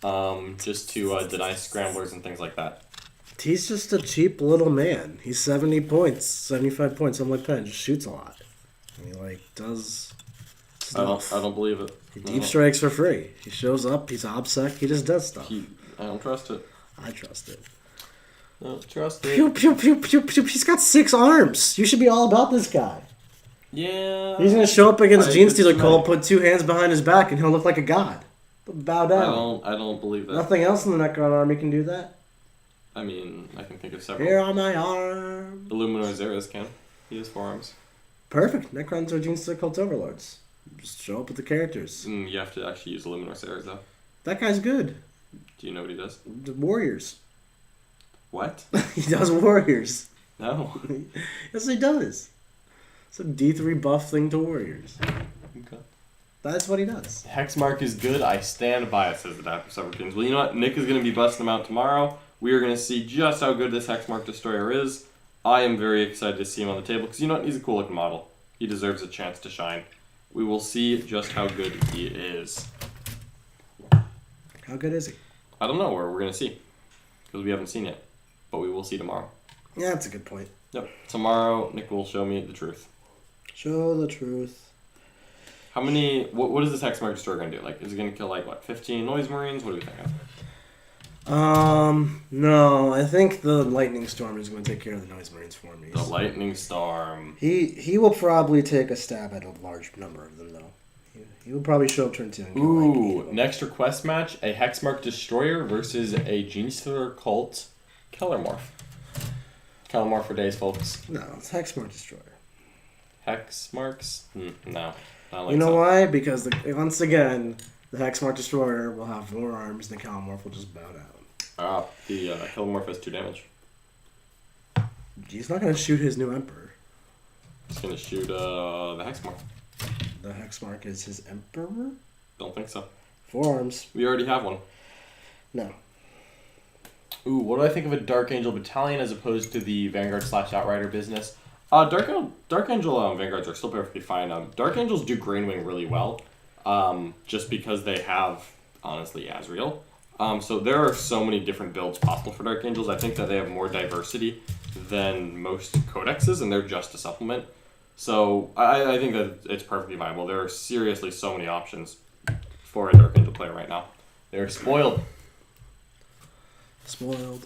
just to deny scramblers and things like that. He's just a cheap little man. He's 70 points, 75 points. I'm like Penn, just shoots a lot. And he does stuff. I don't believe it. He deep strikes for free. He shows up. He's obsec. He just does stuff. I don't trust it. I trust it. Don't trust it. Pew pew pew pew pew. He's got 6 arms. You should be all about this guy. Yeah. He's gonna show up against Gene Stealer Cole, put 2 hands behind his back, and he'll look like a god. Bow down. I don't believe that. Nothing else in the Necron army can do that. I mean, I can think of several. Here on my arm. Illuminor Xeris can. He has 4 arms. Perfect. Necrons are Gene Stealer Cult overlords. Just show up with the characters. You have to actually use Illuminor Xeris though. That guy's good. Do you know what he does? The Warriors. What? He does Warriors. No. Yes, he does. It's a D3 buff thing to Warriors. Okay. That's what he does. Hexmark is good. I stand by it, says the Dapper Subroutines. Well, you know what? Nick is going to be busting them out tomorrow. We are going to see just how good this Hexmark Destroyer is. I am very excited to see him on the table because you know what? He's a cool looking model. He deserves a chance to shine. We will see just how good he is. How good is he? I don't know. We're going to see because we haven't seen yet. But we will see tomorrow. Yeah, that's a good point. Yep. Tomorrow, Nick will show me the truth. Show the truth. How many? What is this Hexmark Destroyer gonna do? Like, is it gonna kill like what? 15 Noise Marines? What are we thinking? No, I think the Lightning Storm is going to take care of the Noise Marines for me. The Lightning Storm. He will probably take a stab at a large number of them, though. He will probably show up turn 2 and kill Ooh, like next request match: a Hexmark Destroyer versus a Genestealer Cult Kellermorph. Kellermorph for days, folks. No, it's Hexmark Destroyer. Hexmarks? No. I don't like You know so. why? Because, once again, the Hexmark Destroyer will have more arms, and the Kellermorph will just bow down. The Kellermorph has 2 damage. He's not going to shoot his new Emperor. He's gonna shoot the Hexmark. The Hexmark is his Emperor? Don't think so. 4 arms. We already have one. No. Ooh, what do I think of a Dark Angel Battalion as opposed to the Vanguard / Outrider business? Dark Angel Vanguards are still perfectly fine. Dark Angels do Grainwing really well, just because they have, honestly, Azrael. So there are so many different builds possible for Dark Angels. I think that they have more diversity than most codexes, and they're just a supplement. So I think that it's perfectly viable. There are seriously so many options for a Dark Angel player right now. They're spoiled. Spoiled.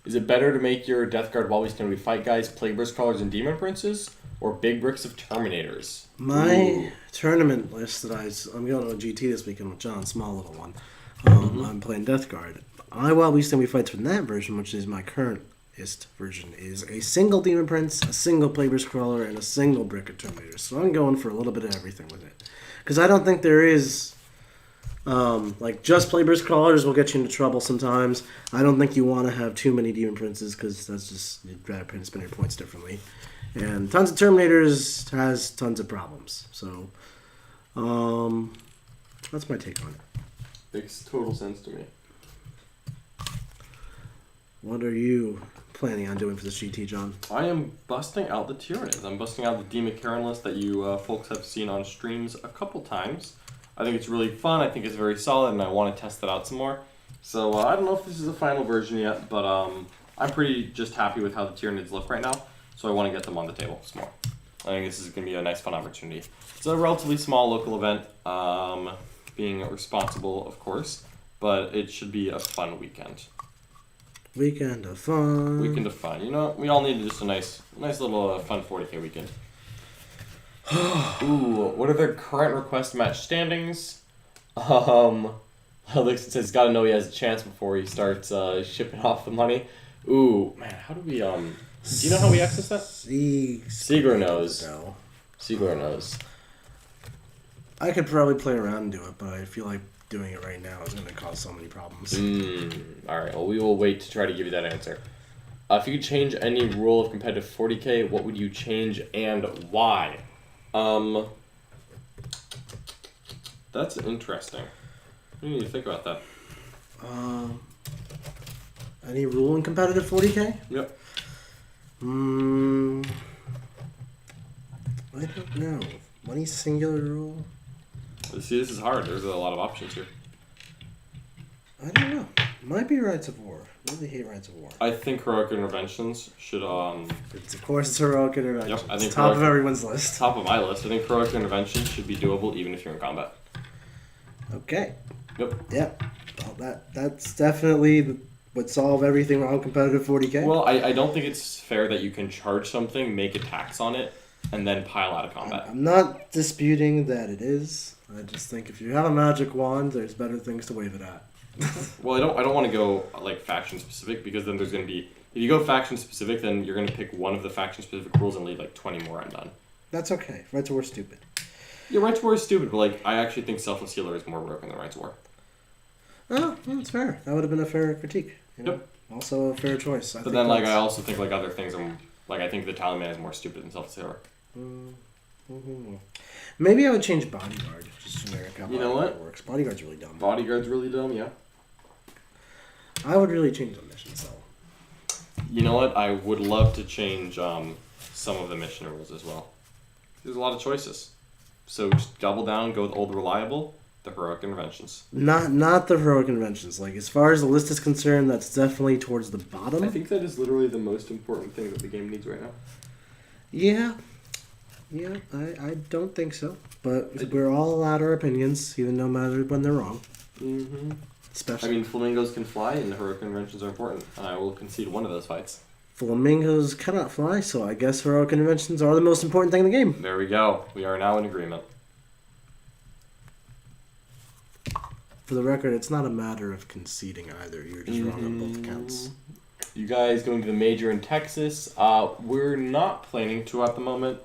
Is it better to make your Death Guard while we stand we fight guys, Plagueburst Crawlers, and Demon Princes, or big bricks of Terminators? My tournament list that I'm going to a GT this weekend with John, small little one. I'm playing Death Guard. While we stand we fight from that version, which is my currentist version, is a single Demon Prince, a single Plagueburst Crawler, and a single brick of Terminators. So I'm going for a little bit of everything with it. Because I don't think there is... just Plagueburst Crawlers will get you into trouble sometimes. I don't think you want to have too many Demon Princes because that's just, you'd rather spend your points differently. And tons of Terminators has tons of problems. So, that's my take on it. Makes total sense to me. What are you planning on doing for this GT, John? I am busting out the Tyranids. I'm busting out the Demon Karen list that you folks have seen on streams a couple times. I think it's really fun. I think it's very solid, and I want to test it out some more. So I don't know if this is a final version yet, but I'm pretty just happy with how the Tyranids look right now. So I want to get them on the table some more. I think this is going to be a nice, fun opportunity. It's a relatively small local event, being responsible, of course, but it should be a fun weekend. Weekend of fun. Weekend of fun. You know, we all need just a nice little fun 40k weekend. Ooh, what are their current request match standings? Alex says, gotta know he has a chance before he starts shipping off the money. Ooh, man, how do we, do you know how we access that? Siegler knows. No. Siegler knows. I could probably play around and do it, but I feel like doing it right now is going to cause so many problems. Alright, well, we will wait to try to give you that answer. If you could change any rule of competitive 40k, what would you change and why? That's interesting. We need to think about that. Any rule in competitive 40k? Yep. I don't know. Any singular rule? See, this is hard. There's a lot of options here. I don't know. Might be Rights of War. Really hate Rights of War. I think heroic interventions should Of course, it's heroic interventions. Yep, I think it's top heroic- of everyone's list. top of my list. I think heroic interventions should be doable even if you're in combat. Okay. Yep. Yep. Well, that's definitely would solve everything wrong competitive 40k. Well, I don't think it's fair that you can charge something, make a tax on it, and then pile out of combat. I'm not disputing that it is. I just think if you have a magic wand, there's better things to wave it at. Well, I don't want to go like faction specific because then there's going to be if you go faction specific, then you're going to pick one of the faction specific rules and leave like 20 more undone. That's okay. Rights of War is stupid. Yeah, Rights of War is stupid, but like I actually think Selfless Healer is more broken than Rights of War. Oh, that's fair. That would have been a fair critique. You know? Yep. Also a fair choice. But then like I also think like other things I think the Talisman is more stupid than Selfless Healer. Mm-hmm. Maybe I would change Bodyguard. Just generic how You know Bodyguard what? works. Bodyguard's really dumb. Bodyguard's really dumb, yeah. I would really change the missions though. You know what? I would love to change some of the mission rules as well. There's a lot of choices. So just double down, go with old reliable, the heroic interventions. Not the heroic interventions. Like as far as the list is concerned, that's definitely towards the bottom. I think that is literally the most important thing that the game needs right now. Yeah. Yeah, I don't think so. But we're all allowed our opinions, even no matter when they're wrong. Mm-hmm. Especially I mean, flamingos can fly, and heroic conventions are important, and I will concede one of those fights. flamingos cannot fly, so I guess heroic conventions are the most important thing in the game. There we go. We are now in agreement. For the record, it's not a matter of conceding either. You're just wrong on both counts. You guys going to the major in Texas? We're not planning to at the moment.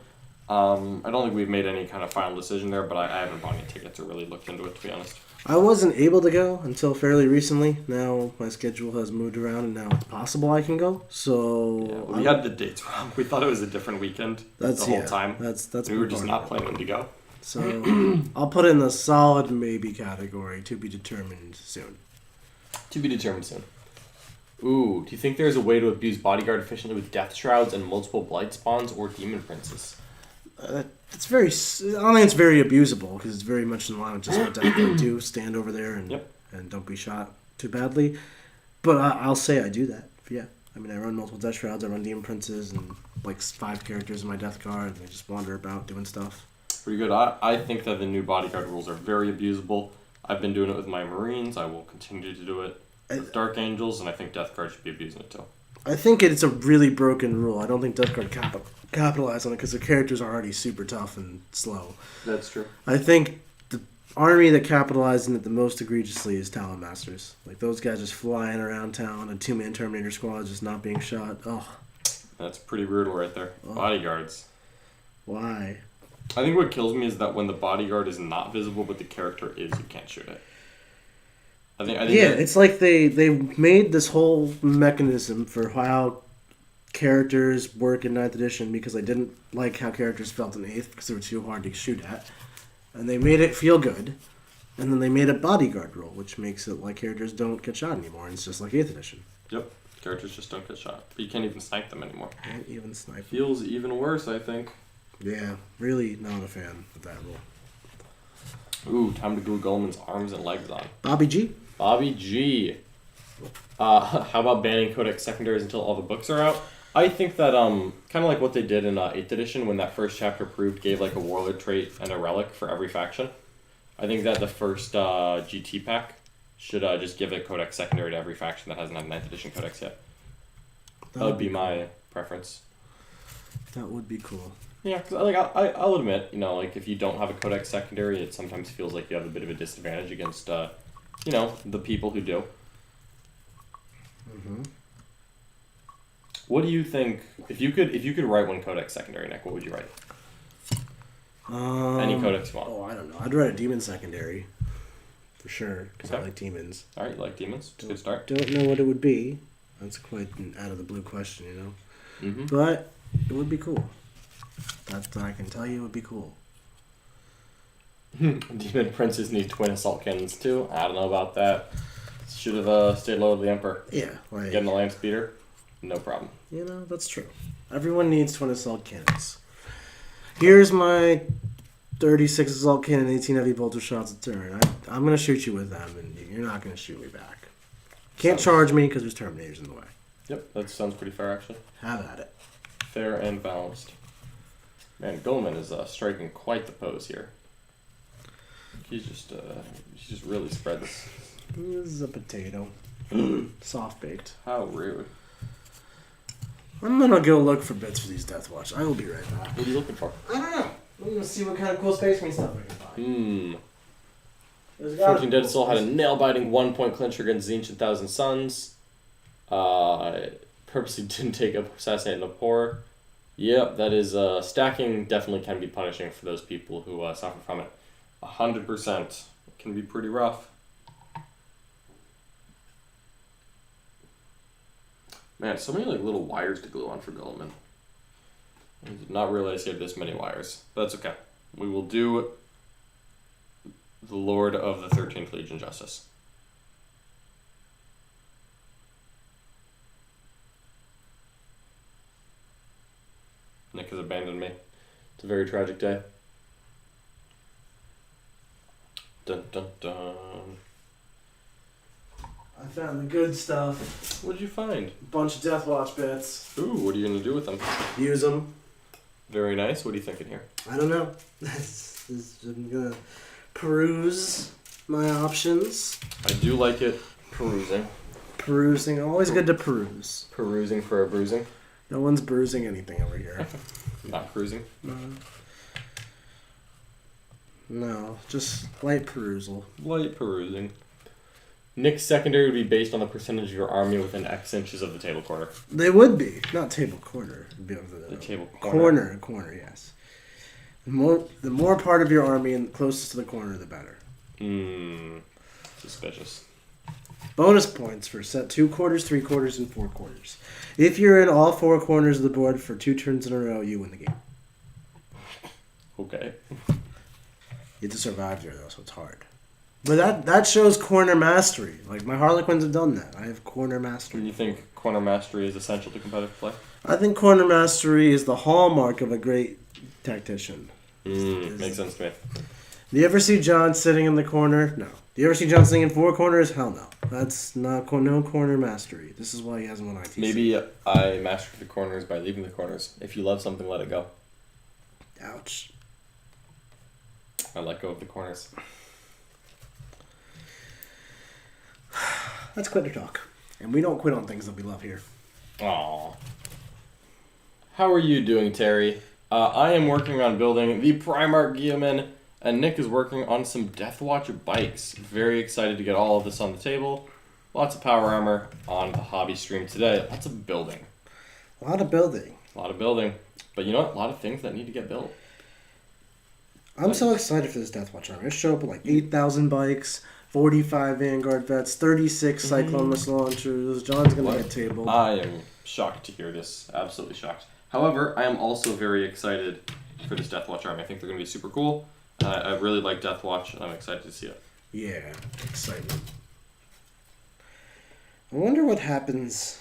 I don't think we've made any kind of final decision there, but I haven't bought any tickets or really looked into it, to be honest. I wasn't able to go until fairly recently. Now my schedule has moved around, and now it's possible I can go. So Yeah, we had the dates wrong. We thought it was a different weekend the whole time. That's we were just not planning to go. So I'll put it in the solid maybe category, to be determined soon. To be determined soon. Ooh, do you think there's a way to abuse Bodyguard efficiently with Death Shrouds and multiple Blight Spawns or Demon Princes? It's very. I don't think it's very abusable because it's very much in line with just what Death Guard do. Stand over there and don't be shot too badly. But I'll say I do that. Yeah. I mean, I run multiple Death Shrouds, I run Demon Princes, and like 5 characters in my Death Guard, and they just wander about doing stuff. Pretty good. I think that the new Bodyguard rules are very abusable. I've been doing it with my Marines. I will continue to do it with Dark Angels, and I think Death Guard should be abusing it too. I think it's a really broken rule. I don't think Death Guard capitalize on it because their characters are already super tough and slow. That's true. I think the army that capitalized on it the most egregiously is Talon Masters. Like, those guys just flying around town, a 2-man Terminator squad just not being shot. Oh. That's pretty brutal right there. Oh. Bodyguards. Why? I think what kills me is that when the bodyguard is not visible, but the character is, you can't shoot it. I think it's like they made this whole mechanism for how characters work in 9th edition because they didn't like how characters felt in 8th because they were too hard to shoot at. And they made it feel good. And then they made a bodyguard rule, which makes it like characters don't get shot anymore. And it's just like 8th edition. Yep. Characters just don't get shot. But you can't even snipe them anymore. Can't even snipe them. Feels even worse, I think. Yeah, really not a fan of that rule. Ooh, time to glue Golemon's arms and legs on. Bobby G. Bobby G. How about banning Codex Secondaries until all the books are out? I think that kind of like what they did in 8th edition when that first chapter proved gave like a warlord trait and a relic for every faction. I think that the first GT pack should just give a Codex Secondary to every faction that hasn't had 9th edition Codex yet. That would be my preference. That would be cool. Yeah, because I'll admit, like if you don't have a Codex Secondary, it sometimes feels like you have a bit of a disadvantage against, the people who do. Mm-hmm. What do you think if you could write one Codex Secondary, Nick? What would you write? Any Codex you want. Oh, I don't know. I'd write a Demon Secondary for sure because I like demons. All right, you like demons. Good start. Don't know what it would be. That's quite an out of the blue question, Mm-hmm. But it would be cool. That I can tell you would be cool. Demon Princes need twin assault cannons too. I don't know about that. Should have stayed low to the Emperor. Yeah, like getting the land speeder, no problem. That's true. Everyone needs twin assault cannons. Here's my 36 assault cannon, 18 heavy bolter shots a turn. I'm gonna shoot you with them, and you're not gonna shoot me back. Can't charge me because there's Terminators in the way. Yep, that sounds pretty fair actually. Have at it. Fair and balanced. Man, Goleman is striking quite the pose here. He's just really spread this. This is a potato. Soft baked. How rude. I'm gonna go look for bits for these Death Watch. I will be right back. What are you looking for? I don't know. I'm gonna see what kind of cool Space Marine stuff I can find. 14 Dead Soul had a nail-biting 1-point clincher against the Ancient Thousand Suns. Purposely didn't take up Assassinate and Abhor. Yep, that is stacking definitely can be punishing for those people who suffer from it. 100%. It can be pretty rough. Man, so many little wires to glue on for Goleman. I did not realize he had this many wires. But that's okay. We will do the Lord of the 13th Legion Justice. Nick has abandoned me. It's a very tragic day. Dun dun dun. I found the good stuff. What did you find? A bunch of Death Watch bits. Ooh, what are you going to do with them? Use them. Very nice. What are you thinking here? I don't know. I'm gonna peruse my options. I do like it. Perusing. Perusing, always good to peruse. Perusing for a bruising. No one's bruising anything over here. Not cruising. No, just light perusal. Light perusing. Nick's secondary would be based on the percentage of your army within X inches of the table quarter. They would be. Not table quarter. It'd be over The table corner. Corner, yes. The more part of your army and closest to the corner, the better. Suspicious. Bonus points for set 2 quarters, 3 quarters, and 4 quarters. If you're in all 4 corners of the board for 2 turns in a row, you win the game. Okay. You have to survive there, though, so it's hard. But that shows corner mastery. Like, my Harlequins have done that. I have corner mastery. Do you think corner mastery is essential to competitive play? I think corner mastery is the hallmark of a great tactician. Makes sense to me. Do you ever see John sitting in the corner? No. Do you ever see John sitting in 4 corners? Hell no. That's not no corner mastery. This is why he hasn't won ITC. Maybe I mastered the corners by leaving the corners. If you love something, let it go. Ouch. I let go of the corners. Let's quit the talk. And we don't quit on things that we love here. Aww. How are you doing, Terry? I am working on building the Primarch Guilliman, and Nick is working on some Deathwatch bikes. Very excited to get all of this on the table. Lots of power armor on the hobby stream today. Lots of building. A lot of building. A lot of building. But you know what? A lot of things that need to get built. I'm so excited for this Deathwatch armor. I show up with like 8,000 bikes, 45 Vanguard vets, 36 Cyclone missile launchers. John's going to get tabled. I am shocked to hear this. Absolutely shocked. However, I am also very excited for this Deathwatch army. I think they're going to be super cool. I really like Deathwatch, and I'm excited to see it. Yeah, excitement. I wonder what happens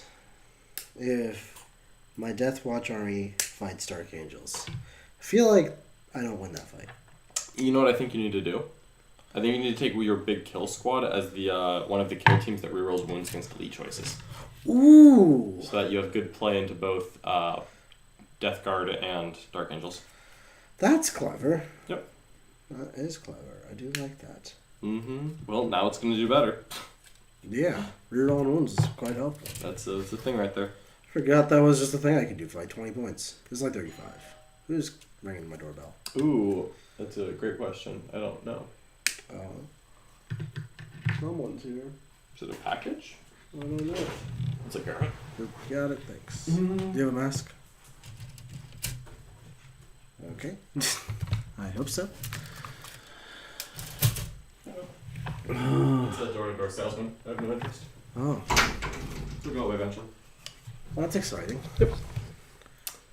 if my Deathwatch army fights Dark Angels. I feel like I don't win that fight. You know what I think you need to do? I think you need to take your big kill squad as the one of the kill teams that rerolls wounds against elite choices. Ooh! So that you have good play into both Death Guard and Dark Angels. That's clever. Yep. That is clever. I do like that. Well, now it's going to do better. Yeah, reroll wounds is quite helpful. That's the thing right there. Forgot that was just a thing I could do for like 20 points. It's like 35. Who's ringing my doorbell? Ooh, that's a great question. I don't know. Someone's here. Is it a package? I don't know. It's a garment. You got it, thanks. Do you have a mask? Okay. I hope so. It's that door-to-door salesman. I have no interest. Oh. We'll go away eventually. Well, that's exciting. Yep.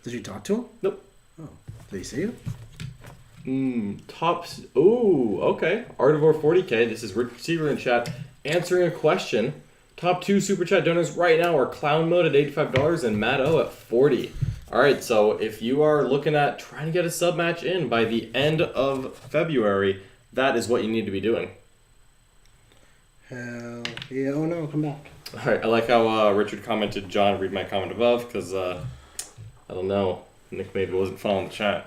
Did you talk to him? Nope. Oh. Did he see you? Tops. Ooh, okay. Artivore 40K. This is Rich Receiver in chat answering a question. Top 2 super chat donors right now are Clown Mode at $85 and Matt O at $40. Alright, so if you are looking at trying to get a sub match in by the end of February, that is what you need to be doing. Hell yeah. Oh no, come back. Alright, I like how Richard commented, John, read my comment above, because, I don't know, Nick maybe wasn't following the chat.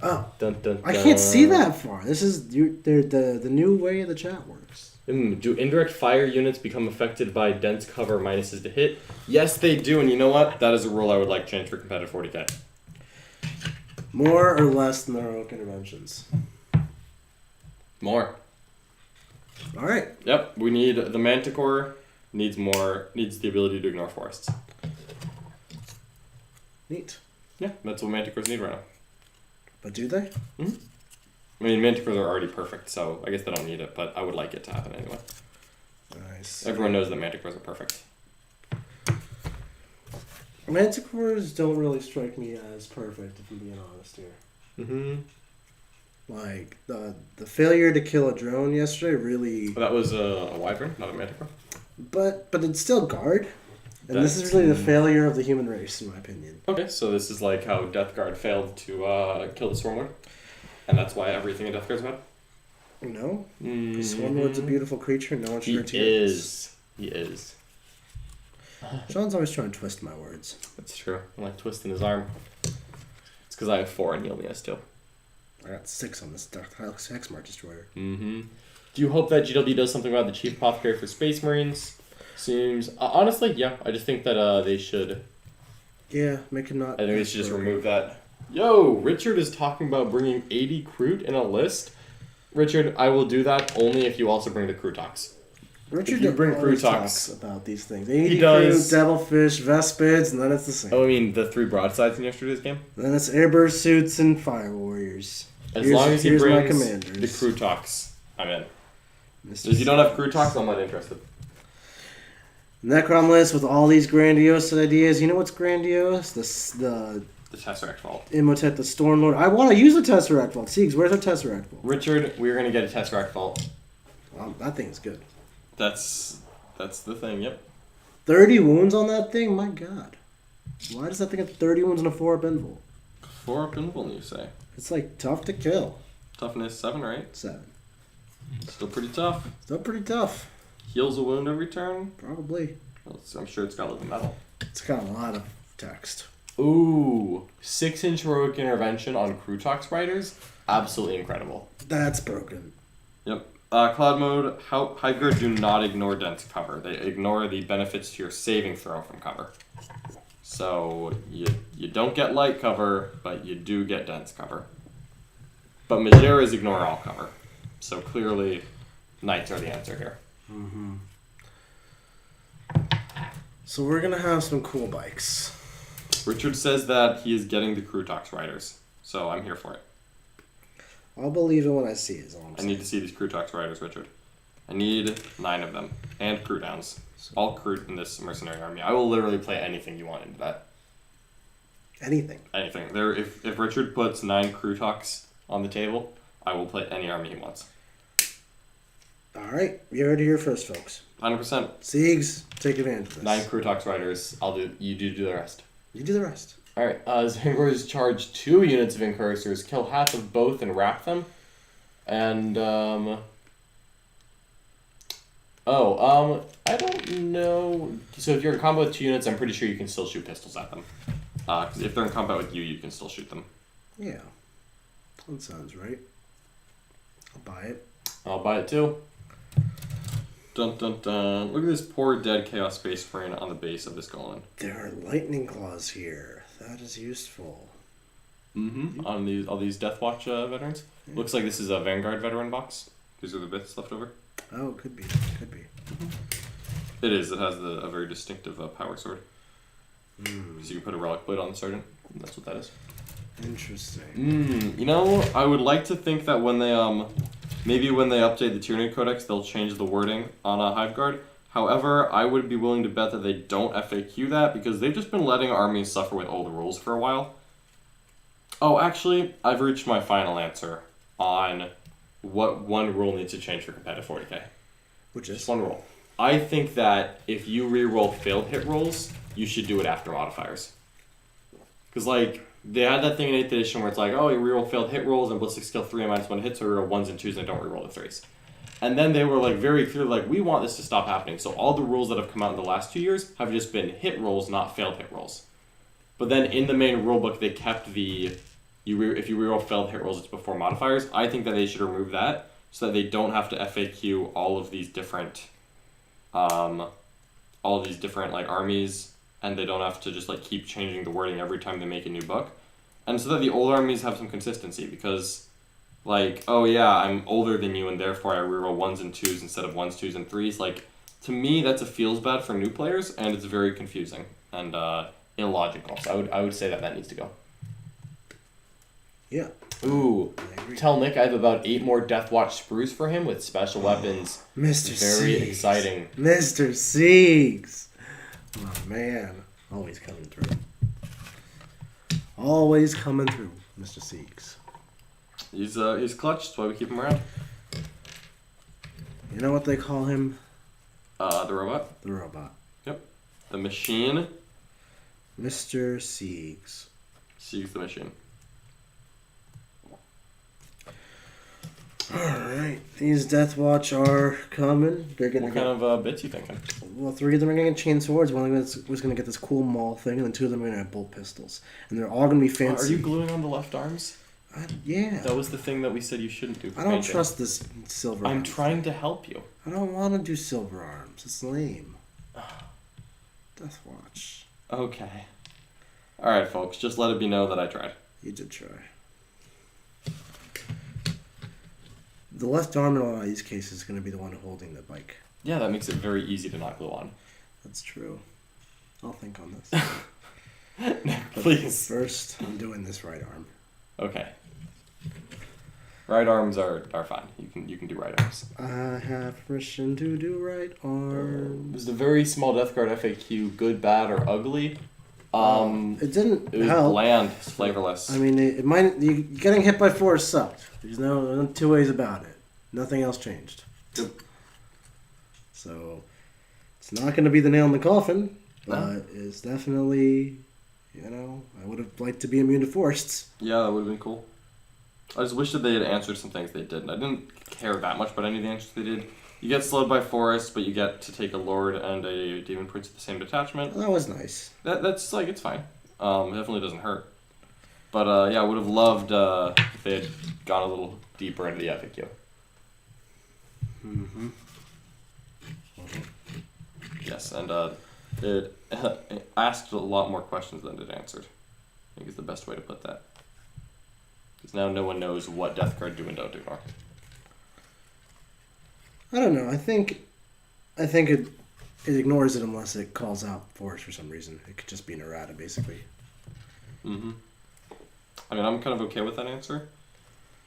Oh. Dun, dun, dun. I can't see that far. This is the new way the chat works. Do indirect fire units become affected by dense cover minuses to hit? Yes, they do, and you know what? That is a rule I would like changed for competitive 40K. More or less than heroic interventions? More. Alright. Yep, we need the Manticore needs the ability to ignore forests. Neat. Yeah, that's what Manticores need right now. But do they? Mm-hmm. I mean, Manticores are already perfect, so I guess they don't need it, but I would like it to happen anyway. Nice. Everyone knows that Manticores are perfect. Manticores don't really strike me as perfect, if I'm being honest here. Mm-hmm. Like, the failure to kill a drone yesterday really... That was a Wyvern, not a Manticore. But it's still guard. And this is really the failure of the human race, in my opinion. Okay, so this is like how Death Guard failed to kill the Swarmlord. And that's why everything in Death Guard's bad? No. Swarmlord's a beautiful creature. No one should hurt you. He is. Sean's always trying to twist my words. That's true. I like twisting his arm. It's because I have 4 and he only has 2. I got 6 on this Hexmark Destroyer. Mm-hmm. Do you hope that GW does something about the Chief Apothecary for Space Marines? Seems... honestly, yeah. I just think that they should... Yeah, make him not... I think they should just remove that. Yo, Richard is talking about bringing 80 Kroot in a list. Richard, I will do that only if you also bring the Krootox. Richard If you bring always Krootox talks about these things. 80 does. Kroot, Devilfish, Vespids, and then it's the same. Oh, I mean, the 3 broadsides in yesterday's game? Then it's Airburst Suits and Fire Warriors. As long as he here's my brings commanders. the Krootox, I'm in. Mr. If you don't have Krootox, I'm not interested. Necron list with all these grandiose ideas. You know what's grandiose? The Tesseract Vault. Imhotep, the Stormlord. I want to use the Tesseract Vault. Siegs, where's our Tesseract Vault? Richard, we're going to get a Tesseract Vault. That thing's good. That's the thing, yep. 30 wounds on that thing? My god. Why does that thing have 30 wounds and a 4-up invul? 4-up invul, you say? It's like tough to kill. Toughness 7, right? 7. Still pretty tough. Still pretty tough. Heals a wound every turn? Probably. I'm sure it's got a little metal. It's got a lot of text. Ooh, 6-inch heroic intervention on Krootox riders? Absolutely incredible. That's broken. Yep. Cloud mode, Hiveguard do not ignore dense cover. They ignore the benefits to your saving throw from cover. So you don't get light cover, but you do get dense cover. But Majeras ignore all cover. So clearly, Knights are the answer here. Mm-hmm. So we're going to have some cool bikes. Richard says that he is getting the Krootox riders. So I'm here for it. I'll believe it when I see it, is all I'm I saying. need to see these Krootox riders, Richard. I need 9 of them. And crew downs. All Kroot in this mercenary army. I will literally play anything you want into that. Anything. Anything. If Richard puts 9 Krootox on the table, I will play any army he wants. Alright, you heard it here first, folks. 100%. Siegs, take advantage of this. 9 Krootox riders. You do the rest. You do the rest. Alright, Zangors charge 2 units of Incursors, kill half of both and wrap them. And, I don't know. So if you're in combat with 2 units, I'm pretty sure you can still shoot pistols at them. Because if they're in combat with you, you can still shoot them. Yeah. That sounds right. I'll buy it. I'll buy it too. Dun dun dun. Look at this poor dead Chaos Space Marine on the base of this golem. There are lightning claws here. That is useful. Mm-hmm. On all these Death Watch veterans. Yeah. Looks like this is a Vanguard veteran box. These are the bits left over. Oh, could be. Could be. It is. It has a very distinctive power sword. Mm. So you can put a relic blade on the sergeant. That's what that is. Interesting. You know, I would like to think that when they maybe when they update the Tyranid Codex, they'll change the wording on a Hiveguard. However, I would be willing to bet that they don't FAQ that because they've just been letting armies suffer with old rules for a while. Oh, actually, I've reached my final answer on what one rule needs to change for competitive 40k. Which is? Just one rule. I think that if you reroll failed hit rolls, you should do it after modifiers. Because, like, they had that thing in 8th edition where it's like, oh, you reroll failed hit rolls and ballistic skill 3 and -1 hits, so reroll 1s and 2s and don't reroll the 3s. And then they were, like, very clear, like, we want this to stop happening. So all the rules that have come out in the last 2 years have just been hit rolls, not failed hit rolls. But then in the main rulebook, they kept the, if you reroll failed hit rolls, it's before modifiers. I think that they should remove that so that they don't have to FAQ all of these different, like, armies, and they don't have to just, like, keep changing the wording every time they make a new book. And so that the old armies have some consistency, because, like, oh yeah, I'm older than you, and therefore I reroll 1s and 2s instead of 1s, 2s, and 3s. Like, to me, that's a feels bad for new players, and it's very confusing and illogical. So I would say that needs to go. Yeah. Ooh. Tell Nick I have about 8 more Death Watch sprues for him with special weapons. Mr. Very Siegs. exciting. Mr. Siegs. Oh, man. Always coming through. Always coming through, Mr. Siegs. He's clutch, that's why we keep him around. You know what they call him? The robot? The robot. Yep. The machine. Mr. Siegs. Siegs the machine. Alright, these Death Watch are coming. They're gonna What kind of bits you thinking? Well, 3 of them are going to get chain swords. One of them was going to get this cool maul thing, and then 2 of them are going to have bolt pistols. And they're all going to be fancy. Are you gluing on the left arms? Yeah. That was the thing that we said you shouldn't do. I don't trust this silver I'm arms trying thing. to help you. I don't want to do silver arms. It's lame. Death Watch. Okay. Alright, folks. Just let it be known that I tried. You did try. The left arm in a lot of these cases is going to be the one holding the bike. Yeah, that makes it very easy to not glue on. That's true. I'll think on this. Please. First, I'm doing this right arm. Okay. Right arms are fine. You can do right arms. I have permission to do right arms. There's a very small Death Guard FAQ, good, bad, or ugly. It didn't It was help. bland, it's flavorless. I mean, it might. Getting hit by 4 sucked. There's no 2 ways about it. Nothing else changed. Yep. So, it's not going to be the nail in the coffin, but it's definitely, I would have liked to be immune to forests. Yeah, that would have been cool. I just wish that they had answered some things they didn't. I didn't care that much about any of the answers they did. You get slowed by forests, but you get to take a lord and a demon prince at the same detachment. That was nice. That's like, it's fine. It definitely doesn't hurt. But yeah, I would have loved if they had gone a little deeper into the FAQ. Mm-hmm. Yes, and it asked a lot more questions than it answered. I think is the best way to put that. Because now no one knows what Death Guard do and don't ignore. I don't know. I think it ignores it unless it calls out forest for some reason. It could just be an errata, basically. Mm-hmm. I mean, I'm kind of okay with that answer,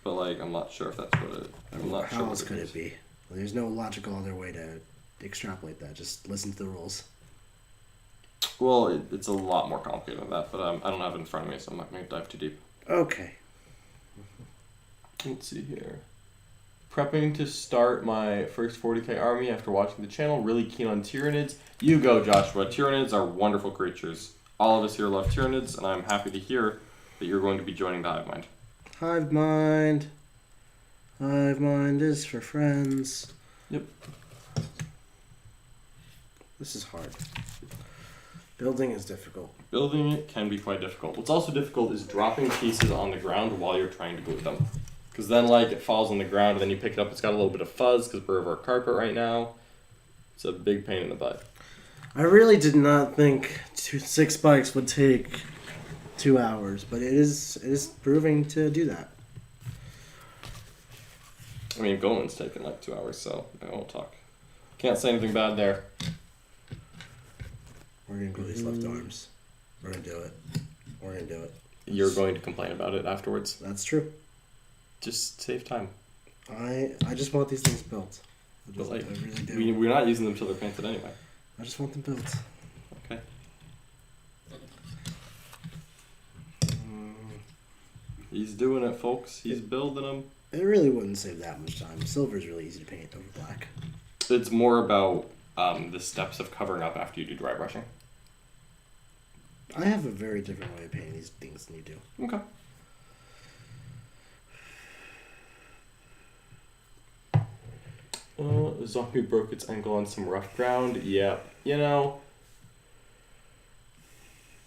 but like, I'm not sure if that's what it. I'm not How sure. else could it be? Well, there's no logical other way to extrapolate that. Just listen to the rules. Well, it's a lot more complicated than that, but I don't have it in front of me, so I'm not going to dive too deep. Okay. Let's see here. Prepping to start my first 40k army after watching the channel. Really keen on Tyranids. You go, Joshua. Tyranids are wonderful creatures. All of us here love Tyranids, and I'm happy to hear that you're going to be joining the Hive Mind. Hive Mind. Hive Mind is for friends. Yep. This is hard. Building is difficult. Building it can be quite difficult. What's also difficult is dropping pieces on the ground while you're trying to glue them. Because then, like, it falls on the ground, and then you pick it up, it's got a little bit of fuzz, because we're over a carpet right now. It's a big pain in the butt. I really did not think 6 bikes would take 2 hours, but it is proving to do that. I mean, Golan's taken like 2 hours, so I won't talk. Can't say anything bad there. We're going to glue these left arms. We're going to do it. We're going to do it. You're going to complain about it afterwards. That's true. Just save time. I just want these things built. But like, I really do. we're not using them until they're painted anyway. I just want them built. Okay. He's doing it, folks. He's building them. It really wouldn't save that much time. Silver is really easy to paint over black. It's more about the steps of covering up after you do dry brushing. I have a very different way of painting these things than you do. Okay. Zombie broke its ankle on some rough ground. Yep. You know,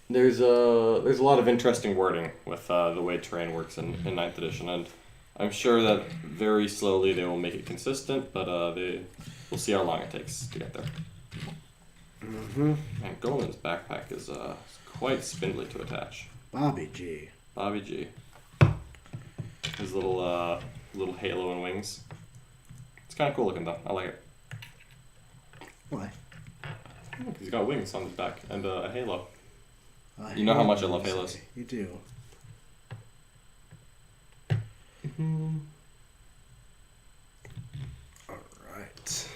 there's a lot of interesting wording with the way terrain works in 9th edition, and I'm sure that very slowly they will make it consistent, but we'll see how long it takes to get there. Mm-hmm. And Golan's backpack is quite spindly to attach. Bobby G. Bobby G. His little halo and wings. It's kind of cool looking though. I like it. Why? Because he's got wings on his back and a halo. I You know how hate much I when love you halos. say. You do. Alright.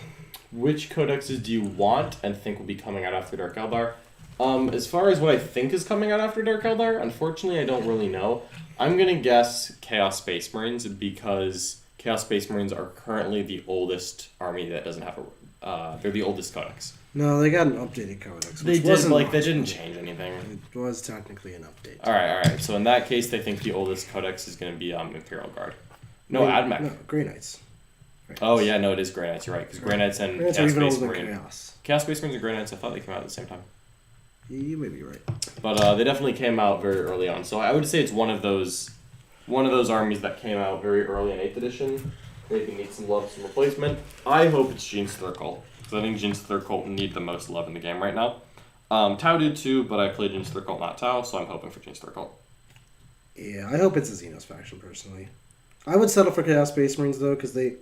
Which codexes do you want and think will be coming out after Dark Eldar? As far as what I think is coming out after Dark Eldar, unfortunately I don't really know. I'm gonna guess Chaos Space Marines because Chaos Space Marines are currently the oldest army that doesn't have a. They're the oldest codex. No, they got an updated codex. They Which did, wasn't like, they much. didn't change anything. It was technically an update. Alright. So in that case, they think the oldest codex is going to be Imperial Guard. No, Wait, AdMech. No, Grey Knights. Oh, yeah, no, it is Grey Knights. You're right, because Grey Knights and Grey Knights are Chaos even Space older than Marine. Chaos. Chaos Space Marines and Grey Knights, I thought they came out at the same time. You may be right. But they definitely came out very early on. So I would say it's one of those armies that came out very early in 8th edition. Maybe need some love, some replacement. I hope it's Jean's Third Cult. Because I think Jean's Third Cult need the most love in the game right now. Tau did too, but I played Jean's Third Cult, not Tau, so I'm hoping for Jean's Third Cult. Yeah, I hope it's a Xenos faction, personally. I would settle for Chaos Space Marines, though, because they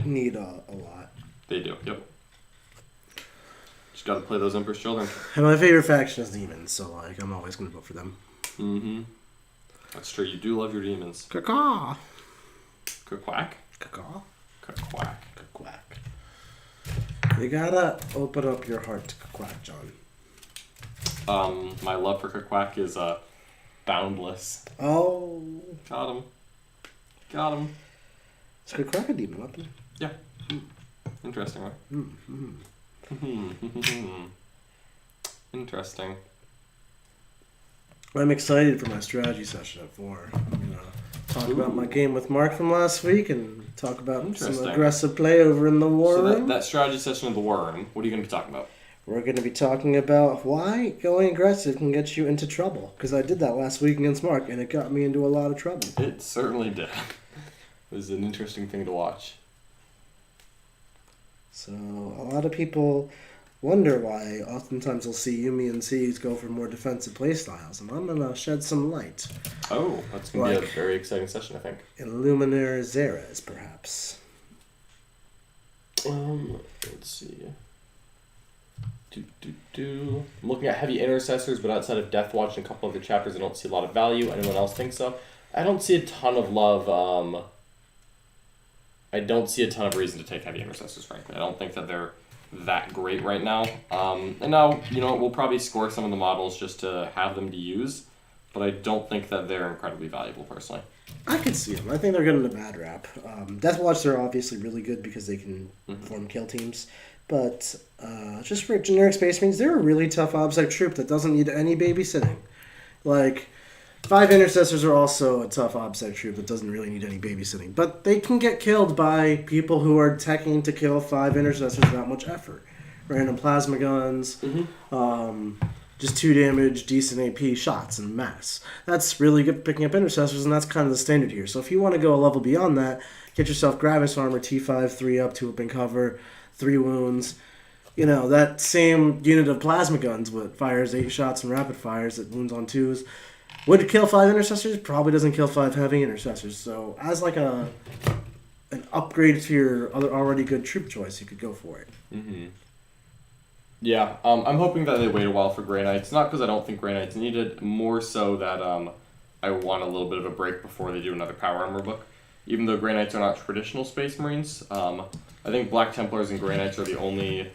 need a lot. They do, yep. Just gotta play those Emperor's Children. And my favorite faction is Demons, so like I'm always going to vote for them. Mm-hmm. That's true, you do love your demons. Caw-caw. Quack? Caw-caw. Quack. Quack. You gotta open up your heart to Quack, John. My love for Quack is boundless. Oh. Got him. Is Quack a demon weapon? Yeah. Interesting, right? Interesting. I'm excited for my strategy session at 4. I'm gonna talk about my game with Mark from last week and talk about some aggressive play over in the war room. So that strategy session of the war room, what are you going to be talking about? We're going to be talking about why going aggressive can get you into trouble. Because I did that last week against Mark, and it got me into a lot of trouble. It certainly did. It was an interesting thing to watch. So, a lot of people wonder why oftentimes they'll see Yumi and Seeds go for more defensive playstyles. And I'm going to shed some light. Oh, that's going to be a very exciting session, I think. Illuminaire Zeres, perhaps. Let's see. I'm looking at heavy intercessors, but outside of Deathwatch and a couple other chapters, I don't see a lot of value. Anyone else think so? I don't see a ton of love. I don't see a ton of reason to take heavy intercessors, frankly. I don't think that they're that great right now. And now, we'll probably score some of the models just to have them to use, but I don't think that they're incredibly valuable, personally. I can see them. I think they're getting a bad rap. Deathwatch, they're obviously really good because they can form kill teams. But just for generic Space Marines, they're a really tough OBSEC troop that doesn't need any babysitting. Like, 5 Intercessors are also a tough OBSEC troop that doesn't really need any babysitting. But they can get killed by people who are teching to kill 5 Intercessors without much effort. Random plasma guns, just 2 damage, decent AP shots and mass. That's really good for picking up Intercessors, and that's kind of the standard here. So if you want to go a level beyond that, get yourself Gravis Armor, T5, 3 up, 2 up in cover, 3 wounds. That same unit of plasma guns with fires 8 shots and rapid fires that wounds on 2s would kill 5 intercessors, probably doesn't kill 5 heavy intercessors. So as like an upgrade to your other already good troop choice, you could go for it. Mm-hmm. Yeah, I'm hoping that they wait a while for Grey Knights. Not because I don't think Grey Knights need it, more so that I want a little bit of a break before they do another Power Armor book. Even though Grey Knights are not traditional Space Marines, I think Black Templars and Grey Knights are the only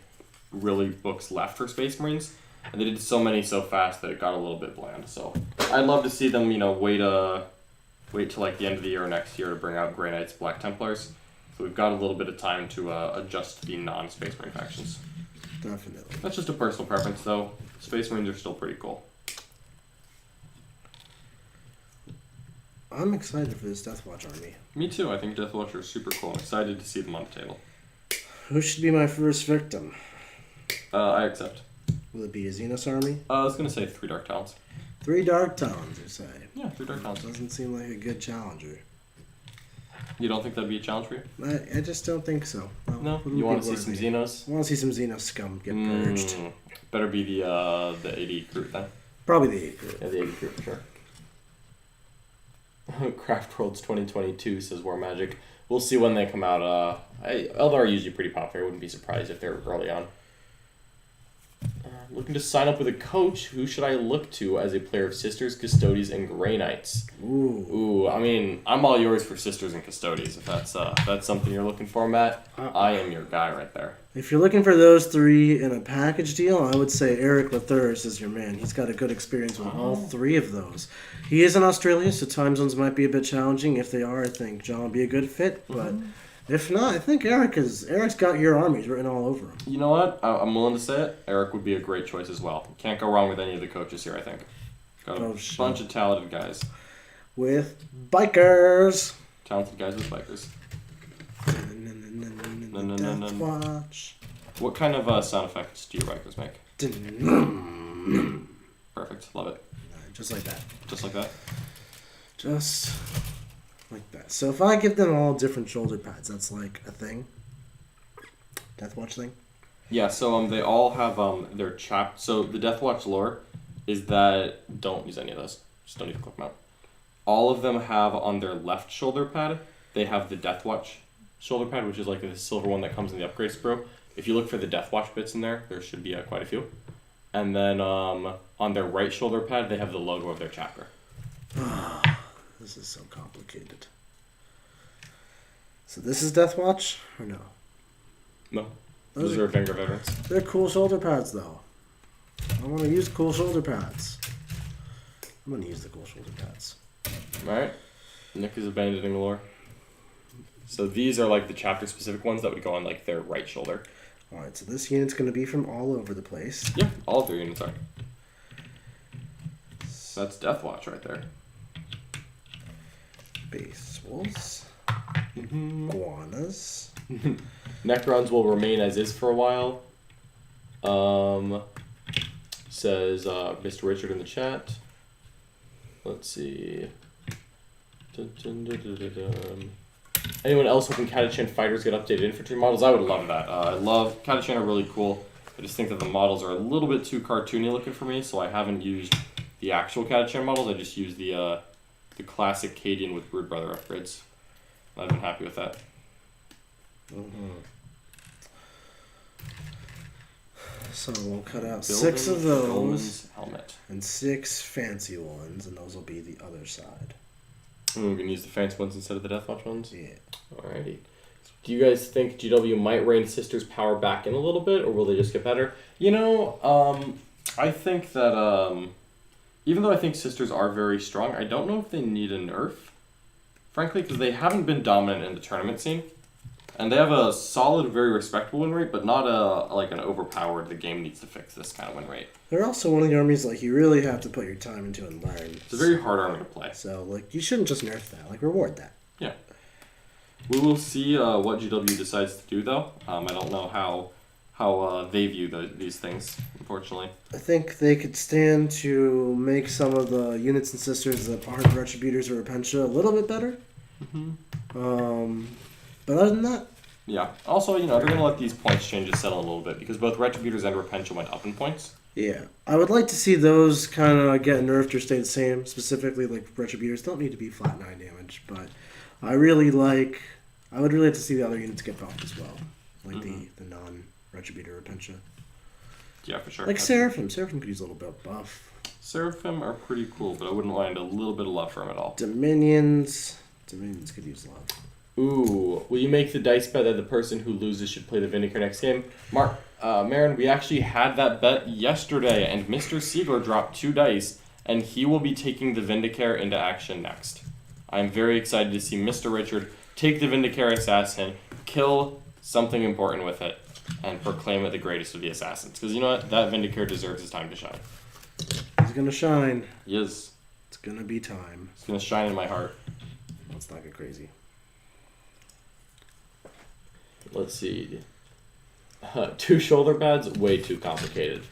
really books left for Space Marines, and they did so many so fast that it got a little bit bland. So I'd love to see them, wait till like the end of the year or next year to bring out Grey Knights, Black Templars. So we've got a little bit of time to adjust to the non-Space Marine factions. Definitely. That's just a personal preference, though. Space Marines are still pretty cool. I'm excited for this Deathwatch army. Me too. I think Deathwatch are super cool. I'm excited to see them on the table. Who should be my first victim? I accept. Will it be a Xenos army? I was going to say 3 Dark Talons. 3 Dark Talons, you say? Yeah, 3 Dark Talons. Doesn't seem like a good challenger. You don't think that'd be a challenge for you? I just don't think so. No? You want to see some Xenos? I want to see some Xenos scum get purged. Better be the 80 crew then. Probably the 80 crew. Yeah, the 80 crew for sure. Craft Worlds 2022 says War Magic. We'll see when they come out. Eldar are usually pretty popular. I wouldn't be surprised if they're early on. Looking to sign up with a coach. Who should I look to as a player of Sisters, Custodies, and Grey Knights? Ooh. I mean, I'm all yours for Sisters and Custodies. If that's something you're looking for, Matt, I am your guy right there. If you're looking for those 3 in a package deal, I would say Eric Lathurs is your man. He's got a good experience with all 3 of those. He is in Australia, so time zones might be a bit challenging. If they are, I think John would be a good fit. But if not, I think Eric's got your armies written all over him. You know what? I'm willing to say it. Eric would be a great choice as well. Can't go wrong with any of the coaches here, I think. Got a bunch of talented guys. With bikers. Talented guys with bikers. Death Watch. What kind of sound effects do your bikers make? Perfect. Love it. Just like that. Just like that? Just like that. So if I give them all different shoulder pads, that's like a thing? Death Watch thing? Yeah, so they all have their chap. So the Death Watch lore is that don't use any of those. Just don't even click them out. All of them have on their left shoulder pad, they have the Death Watch shoulder pad, which is like the silver one that comes in the upgrade sprue. If you look for the Death Watch bits in there, there should be quite a few. And then on their right shoulder pad, they have the logo of their chapter. This is so complicated. So this is Death Watch or no? No. Those are Vanguard veterans. They're cool shoulder pads though. I want to use cool shoulder pads. I'm going to use the cool shoulder pads. Alright. Nick is abandoning the lore. So these are like the chapter specific ones that would go on like their right shoulder. Alright, so this unit's going to be from all over the place. Yeah, all of their units are. That's Death Watch right there. Base wolves. Iguanas. Necrons will remain as is for a while. Says Mr. Richard in the chat. Let's see. Anyone else hoping Catachan fighters get updated infantry models? I would love that. I love Catachan are really cool. I just think that the models are a little bit too cartoony looking for me, so I haven't used the actual Catachan models. I just used the classic Cadian with Brood Brother upgrades. I've been happy with that. So we'll cut out Building 6 of those Goleman's helmet. and 6 fancy ones, and those will be the other side. And we're going to use the fancy ones instead of the Death Watch ones? Yeah. Alrighty. Do you guys think GW might rein Sisters' power back in a little bit, or will they just get better? You know, I think that, even though I think Sisters are very strong, I don't know if they need a nerf. Frankly, because they haven't been dominant in the tournament scene. And they have a solid, very respectable win rate, but not like an overpowered, the game needs to fix this kind of win rate. They're also one of the armies like you really have to put your time into and learn. It's a very hard army to play. So like you shouldn't just nerf that. Like reward that. Yeah. We will see what GW decides to do though. I don't know how they view these things, unfortunately. I think they could stand to make some of the units and sisters that aren't Retributors or Repentia a little bit better. But other than that, yeah. Also, they're going to let these points changes settle a little bit because both Retributors and Repentia went up in points. yeah, I would like to see those kind of get nerfed or stay the same. Specifically, like Retributors don't need to be flat 9 damage, but I would really like to see the other units get buffed as well, like the non-Retributor Repentia. Yeah, for sure. Like Seraphim. Seraphim could use a little bit of buff. Seraphim are pretty cool, but I wouldn't mind a little bit of love for them at all. Dominions could use love. Ooh, will you make the dice bet that the person who loses should play the Vindicator next game? Marin, we actually had that bet yesterday, and Mr. Siegler dropped 2 dice, and he will be taking the Vindicator into action next. I'm very excited to see Mr. Richard take the Vindicator Assassin, kill something important with it, and proclaim it the greatest of the assassins. Because you know what? That Vindicator deserves his time to shine. He's gonna shine. He is. It's gonna be time. He's going to shine in my heart. Let's not get crazy. Let's see. 2 shoulder pads, way too complicated.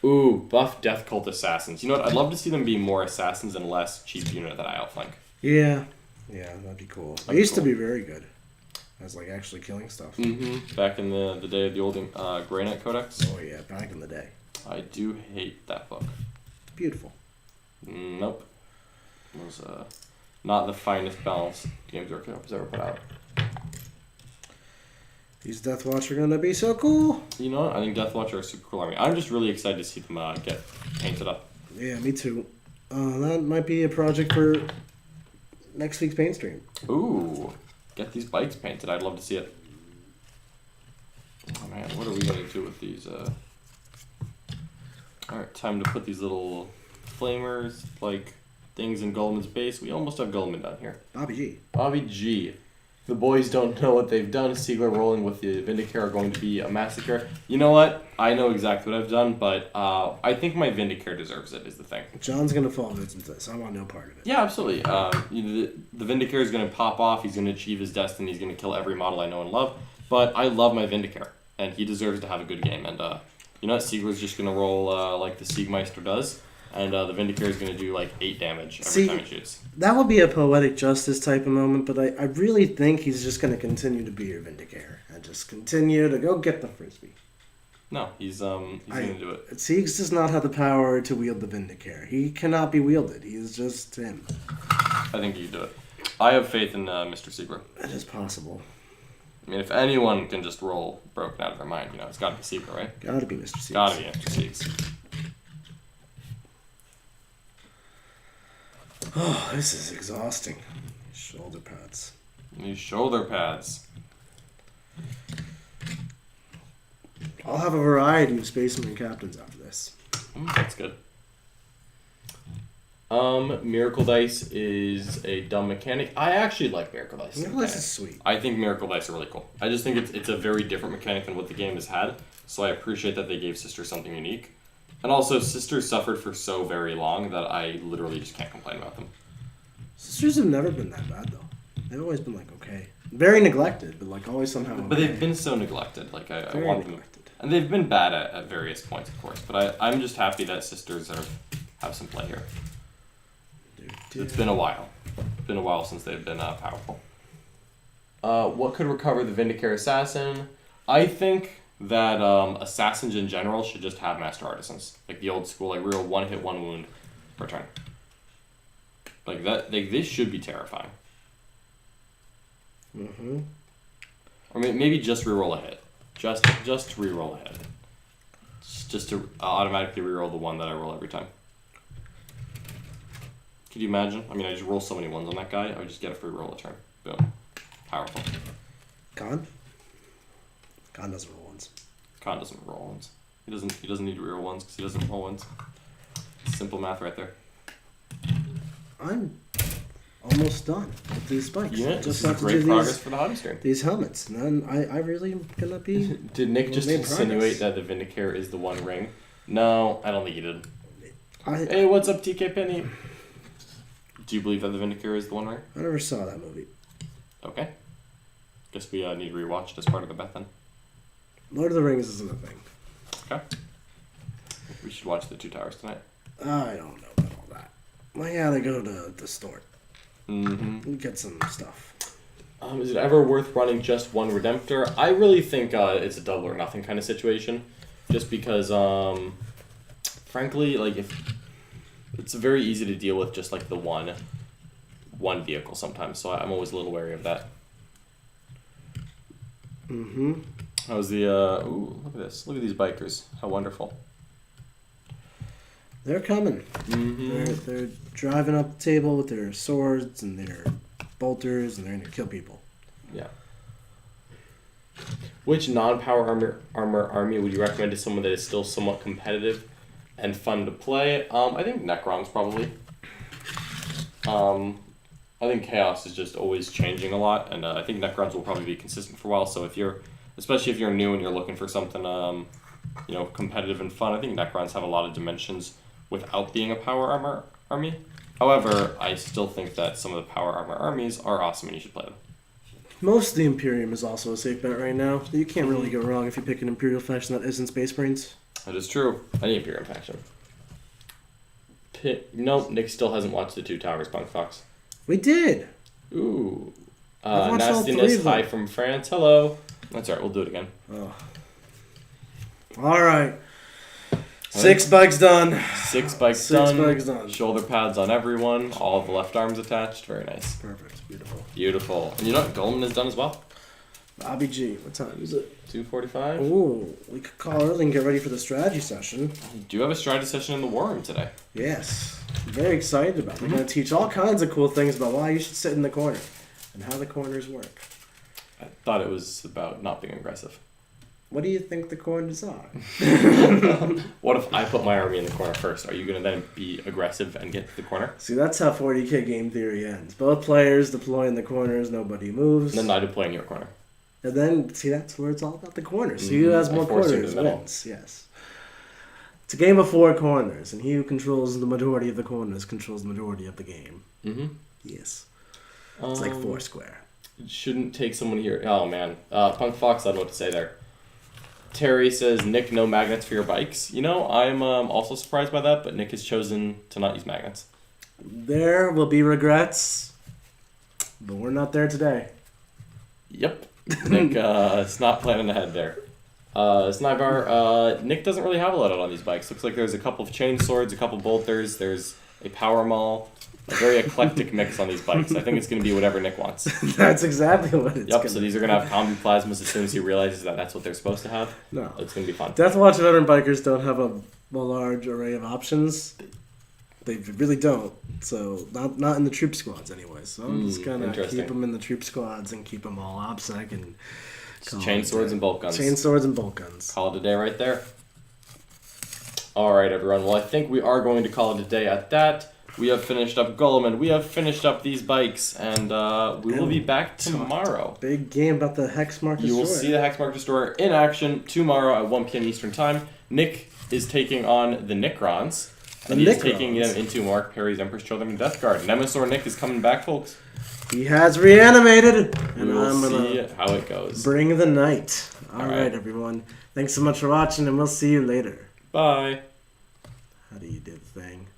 Ooh, buff Death Cult Assassins. You know what? I'd love to see them be more assassins and less cheap unit that I outflank. Yeah, that'd be cool. They used to be very good. As like actually killing stuff. Back in the day of the old Grey Knight Codex. Oh yeah, back in the day. I do hate that book. Beautiful. Nope. It was not the finest balance Games Workshop has ever put out. These Death Watch are gonna be so cool. You know what? I think Death Watch are a super cool army. I'm just really excited to see them get painted up. Yeah, me too. That might be a project for next week's paint stream. Ooh, get these bikes painted. I'd love to see it. Oh man, what are we gonna do with these? Alright, time to put these little flamers, like, things in Guilliman's base. We almost have Guilliman down here. Bobby G. The boys don't know what they've done. Siegler rolling with the Vindicator are going to be a massacre. You know what? I know exactly what I've done, but I think my Vindicator deserves it, is the thing. John's going to fall into this. I want no part of it. Yeah, absolutely. The Vindicator is going to pop off. He's going to achieve his destiny. He's going to kill every model I know and love. But I love my Vindicare, and he deserves to have a good game. And you know what? Siegler's just going to roll like the Siegmeister does, and the Vindicare is going to do like 8 damage every time he shoots. That would be a poetic justice type of moment, but I really think he's just going to continue to be your Vindicare and just continue to go get the Frisbee. No, he's going to do it. Siegs does not have the power to wield the Vindicare. He cannot be wielded. He is just him. I think you can do it. I have faith in Mr. Siegler. That is possible. I mean, if anyone can just roll broken out of their mind, it's got to be Siegler, right? Gotta be Mr. Siegs. Gotta be Mr. Siegs. Oh, this is exhausting. Shoulder pads. These shoulder pads. I'll have a variety of Space Marine captains after this. That's good. Miracle Dice is a dumb mechanic. I actually like Miracle Dice. Miracle Dice is sweet. I think Miracle Dice are really cool. I just think it's a very different mechanic than what the game has had. So I appreciate that they gave Sisters something unique. And also, Sisters suffered for so very long that I literally just can't complain about them. Sisters have never been that bad, though. They've always been, okay. Very neglected, but, always somehow But okay. they've been so neglected. I Very want them. neglected. And they've been bad at various points, of course. But I'm just happy that Sisters have some play here. It's been a while. It's been a while since they've been powerful. What could recover the Vindicare Assassin? I think that assassins in general should just have Master Artisans. Like the old school, real 1 hit, 1 wound per turn. Like that, this should be terrifying. Mm-hmm. Or maybe just reroll a hit. Just reroll a hit. Just to automatically reroll the one that I roll every time. Could you imagine? I mean, I just roll so many ones on that guy. I would just get a free roll a turn. Boom. Powerful. Khan? Khan doesn't roll ones. Khan doesn't roll ones. He doesn't need to reroll ones because he doesn't roll ones. Simple math right there. I'm almost done with these spikes. Yeah, just this have is to great do progress for the hobby stream. these helmets. And then I really am gonna be. Did Nick just made insinuate progress. that the Vindicare is the One Ring? No, I don't think he did. Hey, I what's up, TK Penny? Do you believe that the Vindicare is the One Ring? never saw that movie. Okay. Guess we need to rewatch it as part of the bet then. Lord of the Rings isn't a thing. Okay. We should watch the Two Towers tonight. I don't know about all that. Well, yeah, they go to the store. Mm-hmm. Get some stuff. Is it ever worth running just one Redemptor? I really think it's a double or nothing kind of situation. Just because, frankly, if it's very easy to deal with just the one vehicle sometimes. So I'm always a little wary of that. Mm-hmm. How's the ooh, look at this. Look at these bikers. How wonderful. They're coming. Mm-hmm. They're driving up the table with their swords and their bolters, and they're gonna kill people. Yeah. Which non-power armor army would you recommend to someone that is still somewhat competitive and fun to play? I think Necrons probably. I think Chaos is just always changing a lot, and I think Necrons will probably be consistent for a while. So especially if you're new and you're looking for something, competitive and fun, I think Necrons have a lot of dimensions without being a power armor army. However, I still think that some of the power armor armies are awesome and you should play them. Most of the Imperium is also a safe bet right now. You can't really go wrong if you pick an Imperial faction that isn't Space Marines. That is true. Any Imperium faction. Nope, Nick still hasn't watched the Two Towers, Punk Fox. We did! I've Ooh. watched all three Nastiness, of them. hi from France. Hello. That's alright, we'll do it again. Oh. Alright. 6 bikes done. 6 bikes 6 done. bikes done. Shoulder pads on everyone. All of the left arms attached. Very nice. Perfect. Beautiful. Beautiful. And you know what? Goldman is done as well. Bobby G. What time is it? 2:45. Ooh, we could call early and get ready for the strategy session. Do you have a strategy session in the War Room today? Yes. I'm very excited about it. They're going to teach all kinds of cool things about why you should sit in the corner and how the corners work. I thought it was about not being aggressive. What do you think the corners are? What if I put my army in the corner first? Are you going to then be aggressive and get to the corner? See, that's how 40k game theory ends. Both players deploy in the corners, nobody moves. And then I deploy in your corner. And then, see, that's where it's all about the corners. So who has more force you to corners the middle. wins. Yes. It's a game of 4 corners, and he who controls the majority of the corners controls the majority of the game. Mm-hmm. Yes. It's like Foursquare. shouldn't take someone here. Oh man, Punk Fox, I don't know what to say there. Terry says, Nick, no magnets for your bikes. You know, I'm also surprised by that, but Nick has chosen to not use magnets. There will be regrets, but we're not there today. Yep. Nick is not planning ahead there. Sniper, Nick doesn't really have a lot on these bikes. Looks like there's a couple of chain swords, a couple bolters, there's a power maul. A very eclectic mix on these bikes. I think it's going to be whatever Nick wants. That's exactly what it's Yep, so these are going to have combi plasmas as soon as he realizes that that's what they're supposed to have. No. It's going to be fun. Deathwatch veteran bikers don't have a large array of options. They really don't. So, not in the troop squads anyway. So, I'm just going to keep them in the troop squads and keep them all OPSEC and chain swords and bolt guns. Chain swords and bolt guns. Call it a day right there. All right, everyone. Well, I think we are going to call it a day at that. We have finished up Gulliman. We have finished up these bikes, and we will be back tomorrow. Big game about the Hexmark Destroyer. You will see the Hexmark Destroyer in action tomorrow at 1 p.m. Eastern Time. Nick is taking on the Necrons, and he is taking them into Mark Perry's Emperor's Children and Death Guard. Nemesaur Nick is coming back, folks. He has reanimated, and We will I'm see gonna how it goes. bring the night. All All right, right, everyone. Thanks so much for watching, and we'll see you later. Bye. How do you do the thing?